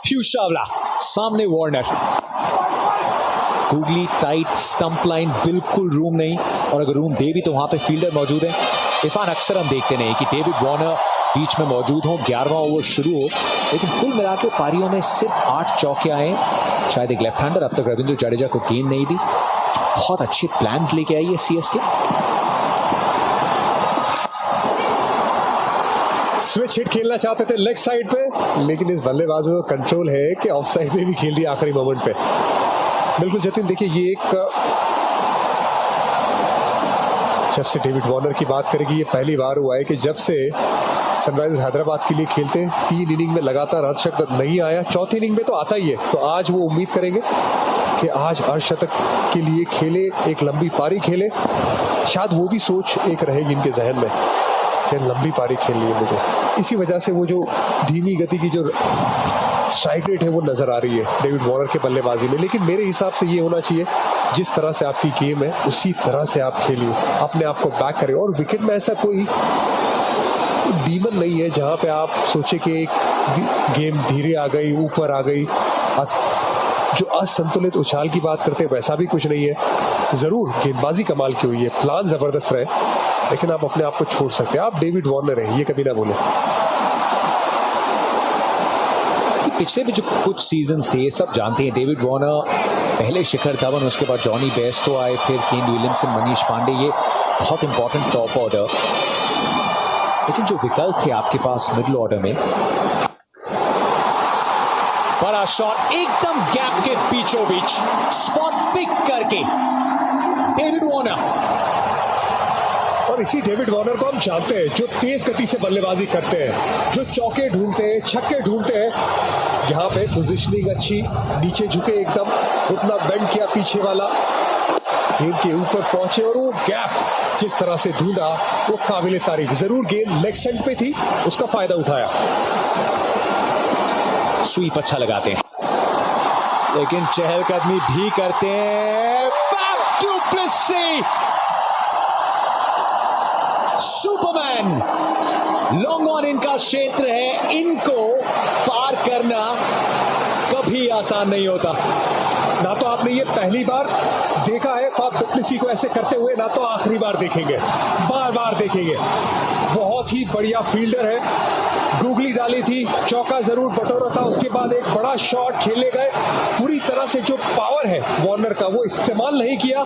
पीयूष चावला, सामने Warner. Googly tight stump line, बिल्कुल रूम नहीं, और अगर रूम दे भी तो वहां पे फील्डर मौजूद है। इरफान, अक्सर हम देखते नहीं कि डेविड वार्नर बीच में मौजूद हो, 11वां ओवर शुरू हो, लेकिन कुल मिलाकर पारियों में सिर्फ 8 चौके आए। शायद एक लेफ्ट हैंडर अब तक रविंद्र जडेजा को गेंद नहीं दी। बहुत अच्छे प्लान्स लेके आई है सीएसके।
स्विच हिट खेलना चाहते थे लेग साइड पे, लेकिन इस बल्लेबाज में कंट्रोल है कि ऑफ साइड में भी खेल दिया आखिरी मोमेंट पे। बिल्कुल जतिन, देखिए ये एक, जब से डेविड वार्नर की बात करेगी, ये पहली बार हुआ है कि जब से सनराइजर्स हैदराबाद के लिए खेलते 3 इनिंग में लगातार अर्धशतक नहीं आया। चौथी इनिंग में तो आता ही है, तो आज वो उम्मीद करेंगे कि आज अर्धशतक के लिए खेले, एक लंबी पारी खेले। शायद वो भी सोच एक रहेगी इनके जहन में कि लंबी पारी खेलनी है मुझे। इसी वजह से वो जो धीमी गति की जो स्ट्राइक रेट है वो नजर आ रही है डेविड वार्नर के बल्लेबाजी में। लेकिन मेरे हिसाब से ये होना चाहिए, जिस तरह से आपकी गेम है उसी तरह से आप खेलिए, अपने आप को बैक करें। और विकेट में ऐसा कोई डीमन नहीं है जहां पे आप सोचे कि एक गेम धीरे आ गई, ऊपर आ गई, जो असंतुलित उछाल की बात करते हैं वैसा भी कुछ नहीं है। जरूर गेंदबाजी कमाल की हुई है, प्लान जबरदस्त रहे, लेकिन आप अपने आप को छोड़ सकते हैं। आप डेविड वार्नर हैं, ये कभी ना बोले।
पिछले भी जो कुछ सीजन्स थे, ये सब जानते हैं, डेविड वार्नर पहले शिखर धवन, उसके बाद जॉनी बेस्टो आए, फिर केन विलियमसन, मनीष पांडे, ये बहुत इंपॉर्टेंट टॉप ऑर्डर। लेकिन जो विकल्प थे आपके पास मिडिल ऑर्डर में, बड़ा शॉट एकदम गैप के बीचों बीच, स्पॉट पिक करके डेविड वार्नर।
और इसी डेविड वार्नर को हम जानते हैं, जो तेज गति से बल्लेबाजी करते हैं, जो चौके ढूंढते हैं, छक्के ढूंढते हैं। यहाँ पे पोजीशनिंग अच्छी, नीचे झुके एकदम, घुटना बेंड किया पीछे वाला, गेंद के ऊपर पहुंचे और वो गैप जिस तरह से ढूंढा वो काबिल तारीफ। जरूर गेंद लेग साइड पे थी, उसका फायदा उठाया।
स्वीप अच्छा लगाते हैं, लेकिन चहलकदमी भी करते हैं। Faf du Plessis, superman, long on इनका क्षेत्र है, इनको पार करना कभी आसान नहीं होता।
ना तो आपने ये पहली बार देखा है फाफ डु प्लेसी को ऐसे करते हुए, ना तो आखिरी बार देखेंगे, बार बार देखेंगे। बहुत ही बढ़िया फील्डर है, गूगली डाली थी, चौका जरूर बटोरा था, उसके बाद एक बड़ा शॉट खेलने गए, पूरी तरह से जो पावर है वार्नर का वो इस्तेमाल नहीं किया।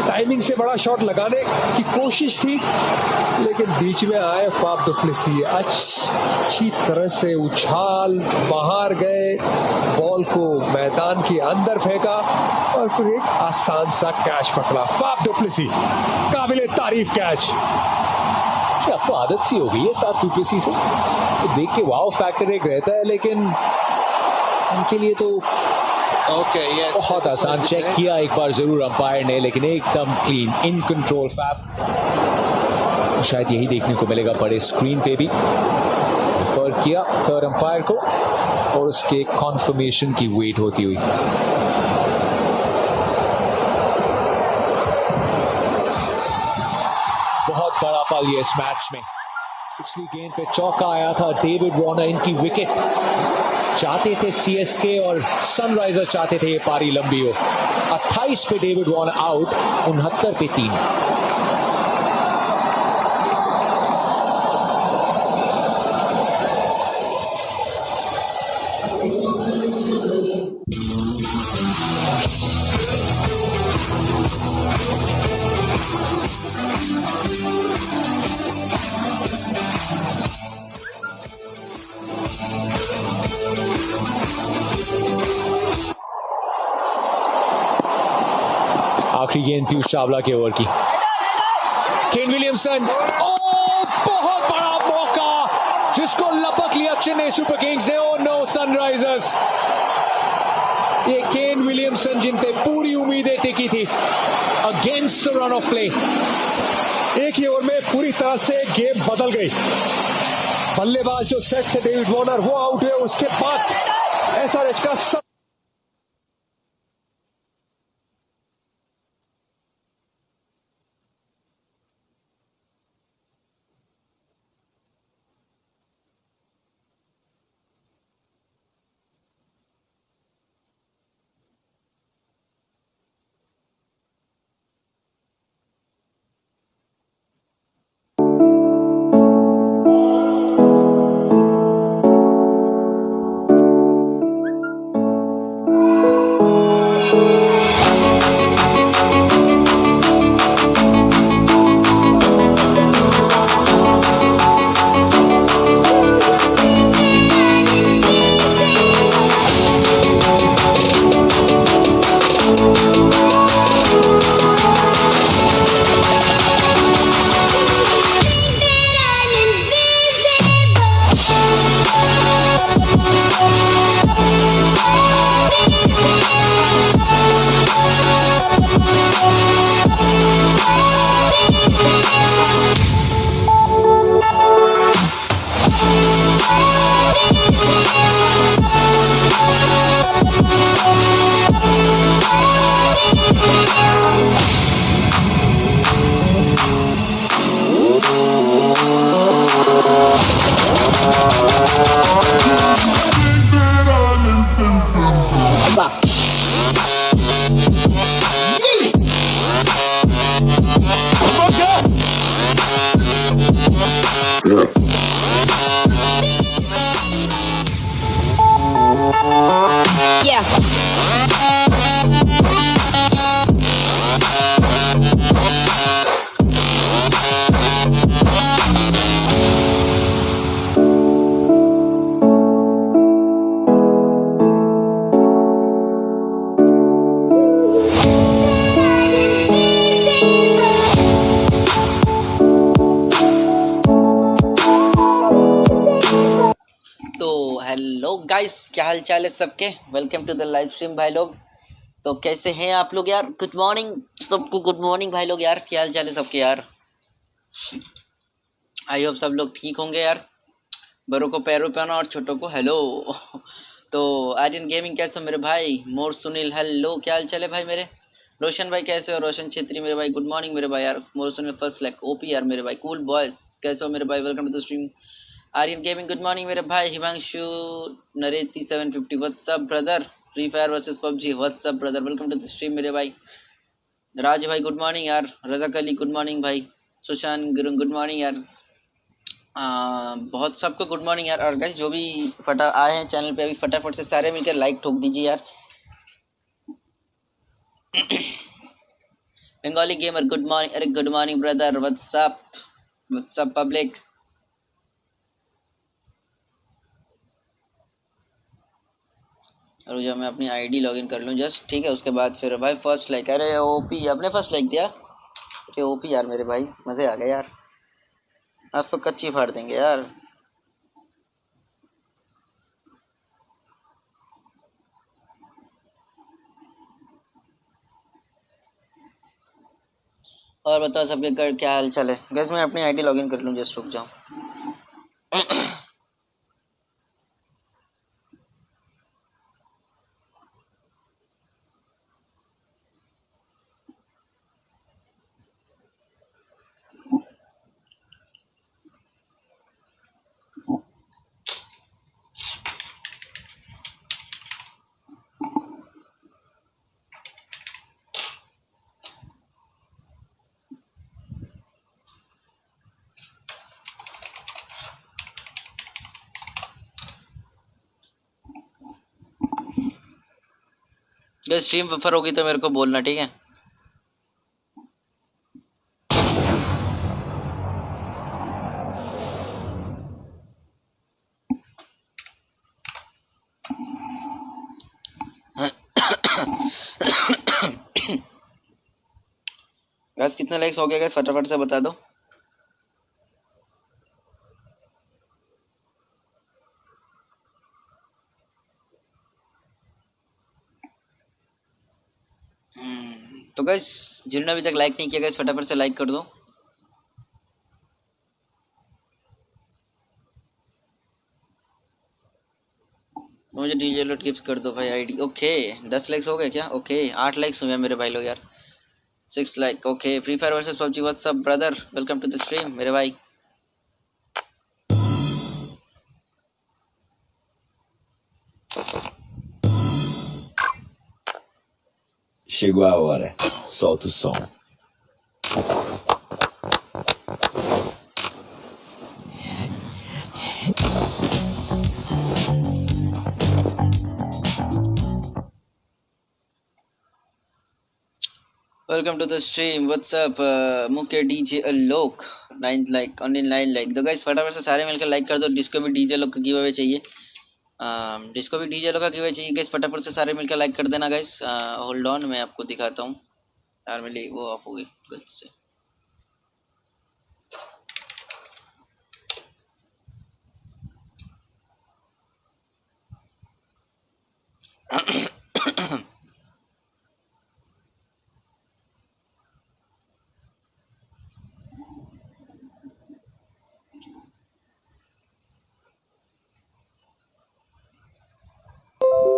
टाइमिंग से बड़ा शॉट लगाने की कोशिश थी, लेकिन बीच में आए फाफ डु प्लेसी, अच्छी तरह से उछाल, बाहर गए, बॉल को मैदान के अंदर फेंका और फिर एक आसान सा कैच पकड़ा। फाफ डु प्लेसी, काबिले तारीफ कैच।
अब तो आदत सी हो गई है फाफ डु प्लेसी से, तो देख के वाओ फैक्टर एक रहता है, लेकिन उनके लिए तो बहुत आसान। चेक किया एक बार जरूर अंपायर ने, लेकिन एकदम क्लीन, इन कंट्रोल फाफ। शायद यही देखने को मिलेगा बड़े स्क्रीन पे भी। रिफर किया थर्ड अंपायर को और उसके कॉन्फर्मेशन की वेट होती हुई। बहुत बड़ा पल ये इस मैच में। पिछली गेंद पे चौका आया था डेविड वार्नर, इनकी विकेट चाहते थे सीएसके और सनराइजर्स चाहते थे ये पारी लंबी हो। 28 पे डेविड वार्नर आउट, 69 पे 3। आखिरी गेंद पीयूष चावला के ओवर की। केन विलियमसन, बहुत बड़ा मौका जिसको लपक लिया चेन्नई सुपर किंग्स ने। ओ नो, सनराइजर्स, ये केन विलियमसन जिन पे पूरी उम्मीदें टिकी थी, against the run of play.
एक ही ओवर में पूरी तरह से गेम बदल गई। बल्लेबाज जो सेट थे डेविड वार्नर, वो आउट हुए। उसके बाद एसआरएच का
हेलो गाइस, क्या हाल चाल है सबके। Welcome to the live stream भाई लोग। तो कैसे हैं आप लोग यार? गुड मॉर्निंग सबको, गुड मॉर्निंग भाई लोग यार। क्या हाल चाल है सबके यार? आई होप सब लोग ठीक होंगे यार। बड़ों को पैरों पे आना और छोटों को हेलो। तो आर्यन गेमिंग कैसे हो मेरे भाई? मोर सुनील हेलो, क्या हाल चाल है भाई मेरे? रोशन भाई कैसे हो? रोशन छेत्री मेरे भाई, गुड मॉर्निंग मेरे भाई यार। मोर सुनील फर्स्ट लाइक ओपी यार मेरे भाई। कूल बॉयज कैसे हो मेरे भाई? Welcome to the stream. Aryan gaming good morning मेरे भाई। Himanshu Nareti 750 what's up brother. Free fire versus PUBG what's up brother, welcome to the stream मेरे भाई। राज भाई गुड मॉर्निंग यार। रज़ाक अली गुड मॉर्निंग भाई। सुशांत गुरु गुड मॉर्निंग यार। बहुत सबको गुड मॉर्निंग यार। और गाइस जो भी फटा आए हैं चैनल पे अभी फटाफट से सारे मिलकर लाइक ठोक दीजिए यार। Bengali gamer good morning. अरे good morning brother, what's up public. और जब मैं अपनी आईडी लॉगिन कर लूँ जस्ट, ठीक है, उसके बाद फिर भाई फर्स्ट लाइक। अरे ओपी आपने फर्स्ट लाइक दिया? अरे ओपी यार मेरे भाई, मज़े आ गए यार। आज तो कच्ची फाड़ देंगे यार। और बताओ सबके क्या हाल चाल है? गैस मैं अपनी आईडी लॉगिन कर लूँ जस्ट, रुक जाओ। गैस स्ट्रीम बफर होगी तो मेरे को बोलना, ठीक है? गाइस कितने लाइक्स हो गए गाइस फटाफट से बता दो। तो गाइस जिन्होंने अभी तक लाइक नहीं किया गाइस फटाफट से लाइक कर दो। मुझे डीजे लोड गिफ्ट कर दो भाई आईडी। ओके 10 लाइक्स हो गए क्या? ओके 8 लाइक्स हुए मेरे भाई लोग यार। 6 like. Okay free fire versus PUBG what's up brother, welcome to the stream मेरे भाई।
Chegou a hora, solta o som.
Welcome to the stream what's up मुके DJ Alok 9 like only 9 like. तो guys फटाफट से सारे मिलकर लाइक कर दो। डिस्को भी डीजे लोग का गिव अवे चाहिए, डिस्को भी डीजे लोग का गिव अवे चाहिए गाइस। फटाफट से सारे मिलकर लाइक कर देना गाइस। होल्ड ऑन मैं आपको दिखाता हूँ यार, मेरी वो ऑफ हो गई गलती से।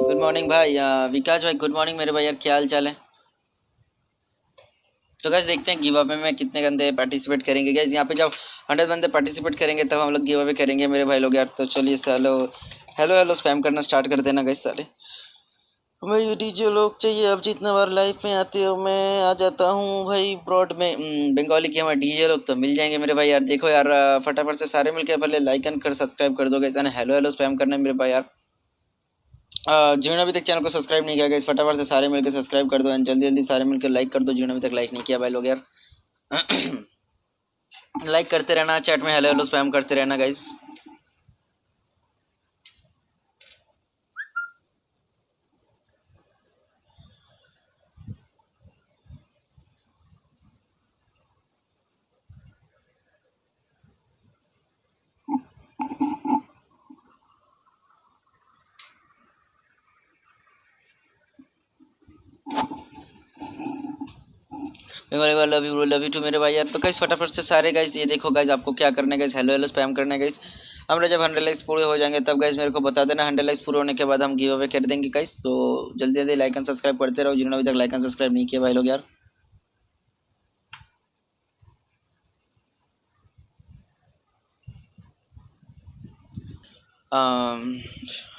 गुड मॉर्निंग भाई विकास भाई, गुड मॉर्निंग मेरे भाई यार, क्या हाल चाल है? तो गाइस देखते हैं गिव अवे में कितने बंदे पार्टिसिपेट करेंगे गाइस। यहाँ पे जब 100 बंदे पार्टिसिपेट करेंगे तब हम लोग गिव अवे करेंगे मेरे भाई लोग यार। तो चलिए हेलो हेलो हेलो स्पैम करना स्टार्ट कर देना गाइस सारे। भाई डीजे लोग चाहिए, अब जितने बार लाइव में आते हो मैं आ जाता हूँ भाई ब्रॉड में। बंगाली के हमारे डीजे लोग तो मिल जाएंगे मेरे भाई यार। देखो यार फटाफट से सारे मिलकर पहले लाइक कर सब्सक्राइब कर दो गाइस। हेलो हेलो स्पैम करना मेरे भाई यार। जिन्होंने अभी तक चैनल को सब्सक्राइब नहीं किया गाइस फटाफट से सारे मिलकर सब्सक्राइब कर दो एंड जल्दी जल्दी सारे मिलकर लाइक कर दो जिन्होंने अभी तक लाइक नहीं किया भाई लोग यार। लाइक करते रहना, चैट में हेलो हेलो स्पैम करते रहना गाइस। लव यू टू मेरे भाई यार। तो गाइस फटाफट से सारे गाइस ये देखो गाइस आपको क्या करना है गाइस, हेलो हेलो स्पैम करना है गाइस। हमारे जब 100 लाइक्स पूरे हो जाएंगे तब गाइस मेरे को बता देना। 100 लाइक्स पूरे होने के बाद हम गिव अवे कर देंगे गाइस। तो जल्दी जल्दी लाइक एंड सब्सक्राइब करते रहो जिन्होंने अभी तक लाइक एंड सब्सक्राइब नहीं किया भाई लोग यार।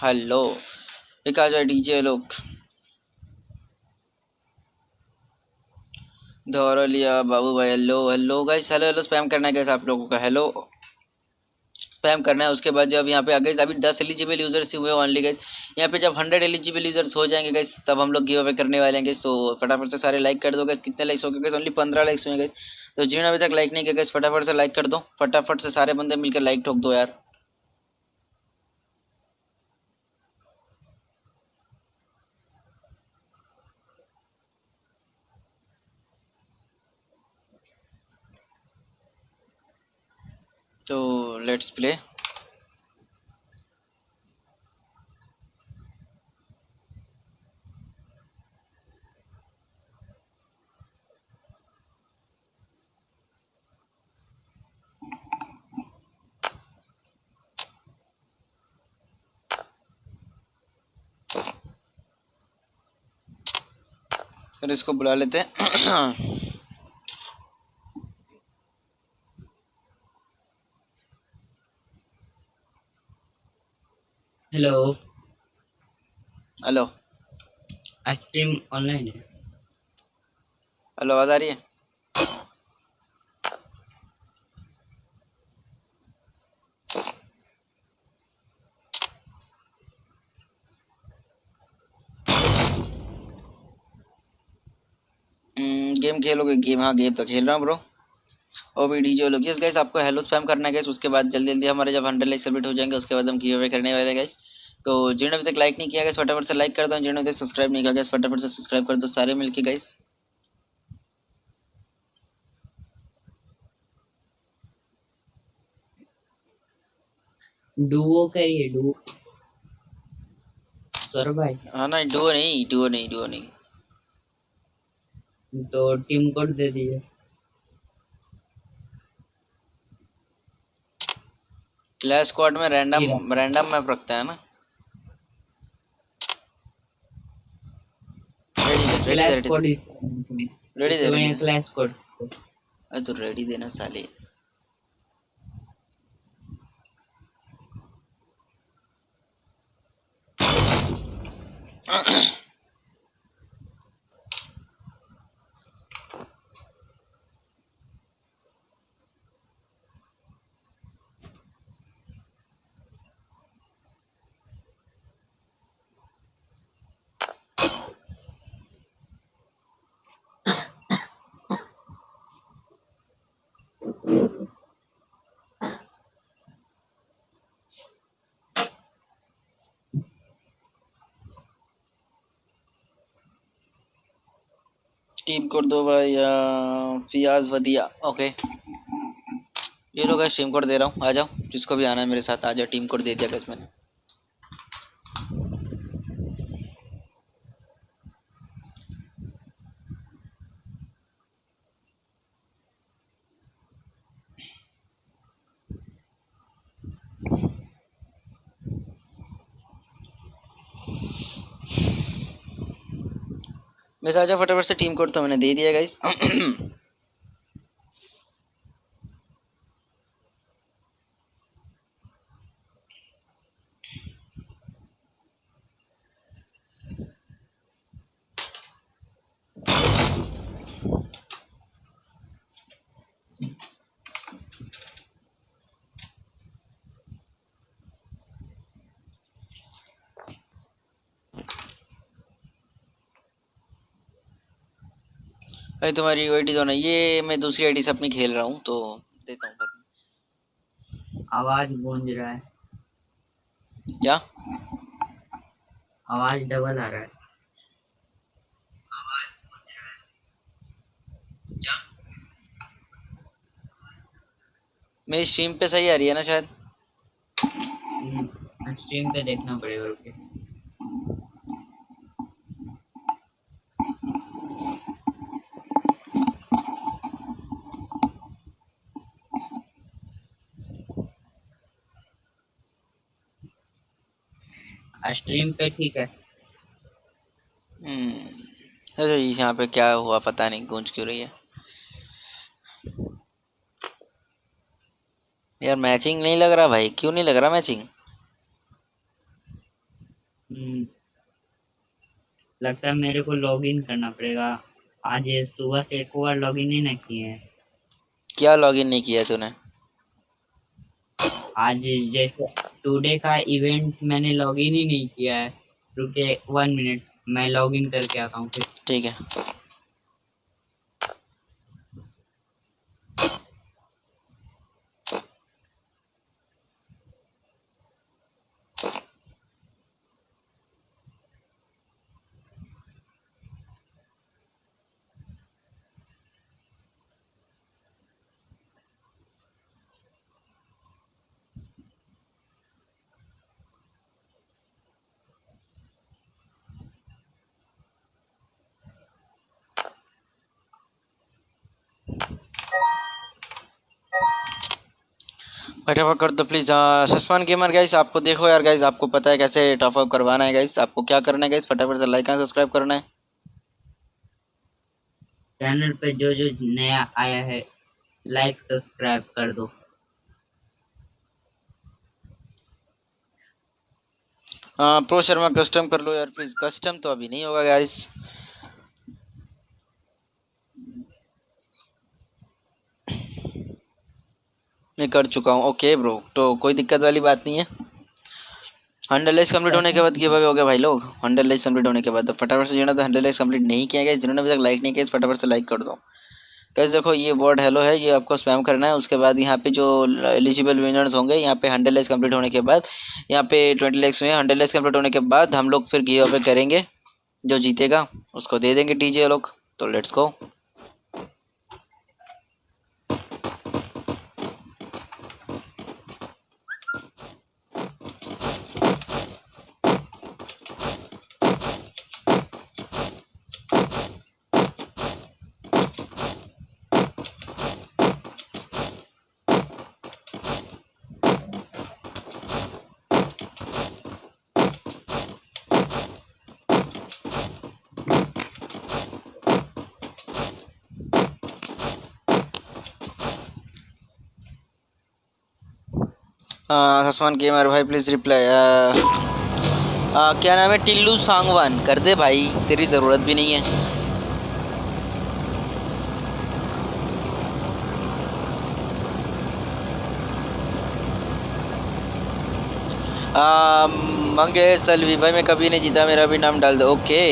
हेलो विकास भाई डीजे लोग धौरलिया बाबू भाई hello hello guys. Hello hello spam करना है गाइस आप लोगों का, हेलो स्पैम करना है। उसके बाद जब यहाँ पे आ गए अभी 10 एलिजिबल यूजर्स हुए ओनली गाइस। यहाँ पे जब 100 एलिजिबल यूजर्स हो जाएंगे गाइस तब हम लोग गिव अवे करने वाले हैं गाइस। तो फटाफट से सारे लाइक कर दो गाइस। कितने लाइक्स हो गए गाइस? ओनली 15 लाइक्स हुए गाइस। तो जिन्होंने अभी तक लाइक नहीं किया गाइस फटाफट से लाइक कर दो। फटाफट से सारे बंदे मिलकर लाइक ठोक दो यार। तो लेट्स प्ले। फिर इसको बुला लेते हैं।
हेलो
हेलो
स्ट्रीम ऑनलाइन है।
हेलो आवाज आ रही है? गेम खेलोगे? गेम हाँ गेम तो खेल रहा हूँ ब्रो। ओ भी डीजे लोग यस गाइस आपको हेलो स्पैम करना है गाइस। उसके बाद जल्दी जल्दी हमारे जब 100 लाइक सेलिब्रेट हो जाएंगे उसके बाद हम गिव अवे करने वाले गाइस। तो जिन्होंने अभी तक लाइक नहीं किया गाइस फटाफट से लाइक कर दो। जिन्होंने अभी तक सब्सक्राइब नहीं किया गाइस फटाफट से सब्सक्राइब कर दो सारे मिलके गाइस।
डुओ करिए डुओ सर भाई।
हाँ ना, डुओ नहीं।
तो टीम कोड दे दीजिए।
क्लैश स्क्वाड में रैंडम मैप रखता है ना। रेडी दे
क्लैश कोड।
अरे तो रेडी देना साले। टीम कोड दो भाई। फियाज वदिया। ओके, ये लोग टीम कोड दे रहा हूँ, आ जाओ। जिसको भी आना है मेरे साथ आ जाओ। टीम कोड दे दिया गैस मैंने। वैसे आ जाओ फटाफट से। टीम कोड तो मैंने दे दिया गाइस। भाई तुम्हारी आईडी तो नहीं, ये मैं दूसरी आईडी से अपनी खेल रहा हूँ तो देता हूँ बाद।
आवाज गूंज रहा है।
क्या
आवाज डबल आ रहा है।
मेरी स्ट्रीम पे सही आ रही है ना शायद।
स्ट्रीम पे देखना पड़ेगा, रुके। स्ट्रीम पे ठीक है।
अरे यहाँ पे क्या हुआ पता नहीं, गूंज क्यों रही है यार। मैचिंग नहीं लग रहा भाई, क्यों नहीं लग रहा मैचिंग?
लगता है मेरे को लॉगिन करना पड़ेगा। आज सुबह से एक बार लॉगिन ही नहीं किए हैं।
क्या लॉगिन नहीं किया तूने?
आज जैसे टुडे का इवेंट मैंने लॉगिन ही नहीं किया है। रुके 1 मिनट, मैं लॉगिन करके आता हूँ फिर।
ठीक है। फटाफट कर दो प्लीज। सस्मान गेमर गाइस, आपको देखो यार गाइस, आपको पता है कैसे टॉप अप करवाना है गाइस। आपको क्या करना है गाइस, फटाफट से लाइक एंड सब्सक्राइब करना है।
चैनल पे जो जो नया आया है लाइक सब्सक्राइब कर दो।
प्रो शर्मा कस्टम कर लो यार प्लीज। कस्टम तो अभी नहीं होगा गाइस। मैं कर चुका हूँ। ओके ब्रो, तो कोई दिक्कत वाली बात नहीं है। 100 लाइक्स कंप्लीट होने के बाद गिव अवे हो गया भाई लोग। 100 लाइक्स कंप्लीट होने के बाद फटाफट से जिन्होंने 100 लाइक्स कंप्लीट नहीं किया गया, जिन्होंने अभी तक लाइक नहीं किया फटाफट से लाइक कर दो गाइस। देखो ये वर्ड हेलो है, ये आपको स्पैम करना है। उसके बाद यहाँ पे जो एलिजिबल विनर्स होंगे, यहाँ पे 100 लाइक्स कंप्लीट होने के बाद, यहाँ पे 20 लाइक्स हुए। 100 लाइक्स कंप्लीट होने के बाद हम लोग फिर गिव अवे करेंगे। जो जीतेगा उसको दे देंगे डीजे लोग। तो लेट्स गो। आसमान गेमर भाई प्लीज़ रिप्लाई। क्या नाम है? टिल्लू सांगवान कर दे भाई, तेरी ज़रूरत भी नहीं है। मंगेश सलवी भाई मैं कभी नहीं जीता, मेरा भी नाम डाल दो। ओके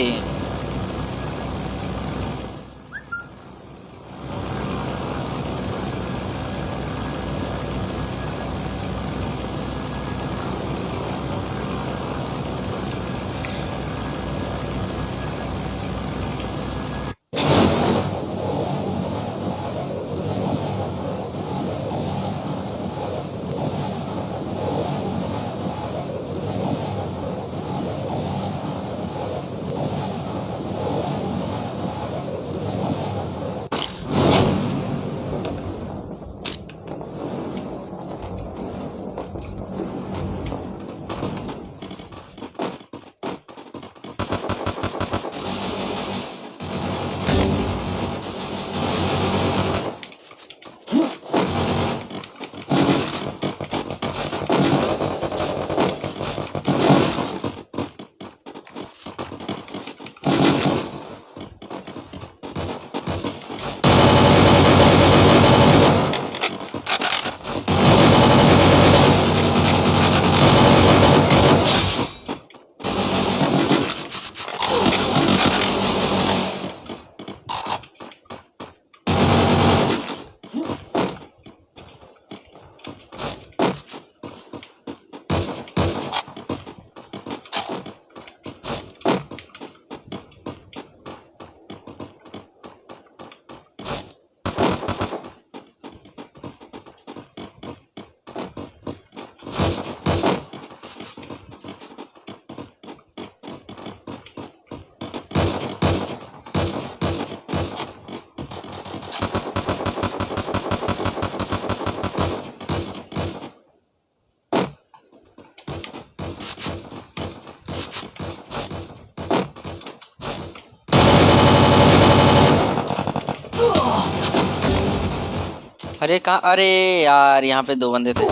अरे कहाँ, अरे यार यहाँ पे 2 बंदे थे।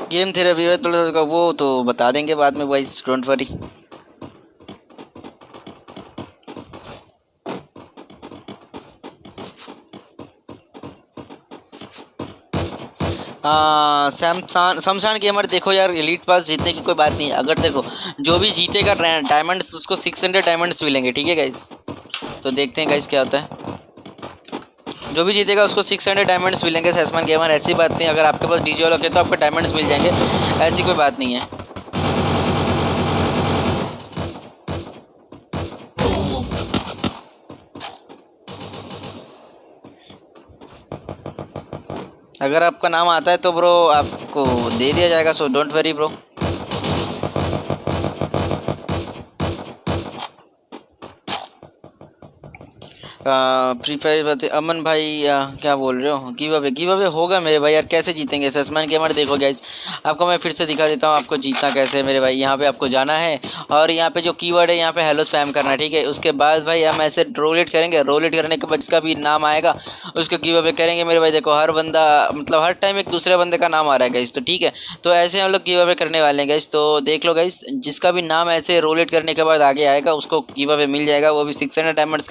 गेम थेरेपी है तो वो तो बता देंगे बाद में वाइस, डोंट वरी। शमशान गेमर देखो यार, एलीट पास जीतने की कोई बात नहीं है। अगर देखो जो भी जीतेगा डायमंड्स, उसको 600 डायमंड्स मिलेंगे, ठीक है गाइस। तो देखते हैं गाइस क्या होता है। जो भी जीतेगा उसको 600 डायमंड्स मिलेंगे। सैसमान गेमर ऐसी बात नहीं, अगर आपके पास डीजे वालों के तो आपको डायमंड्स मिल जाएंगे, ऐसी कोई बात नहीं है। अगर आपका नाम आता है तो ब्रो आपको दे दिया जाएगा, so don't worry bro. Free fire बताइए अमन भाई। क्या बोल रहे हो? गिव अवे होगा मेरे भाई यार, कैसे जीतेंगे? सैसमान गेमर देखो गाइस, आपको मैं फिर से दिखा देता हूँ आपको जीतना कैसे है मेरे भाई। यहाँ पे आपको जाना है और यहाँ पे जो कीवर्ड है यहाँ पे हेलो स्पैम करना है, ठीक है। उसके बाद भाई हम ऐसे रोलेट करेंगे, रोलेट करने के बाद जिसका भी नाम आएगा उसको गिव अवे करेंगे मेरे भाई। देखो हर बंदा मतलब हर टाइम एक दूसरे बंदे का नाम आ रहा है गाइस, तो ठीक है। तो ऐसे हम लोग गिव अवे करने वाले हैं गाइस, तो देख लो गाइस, जिसका भी नाम ऐसे रोलेट करने के बाद आगे आएगा उसको गिव अवे मिल जाएगा, वो भी 600 डायमंड्स का।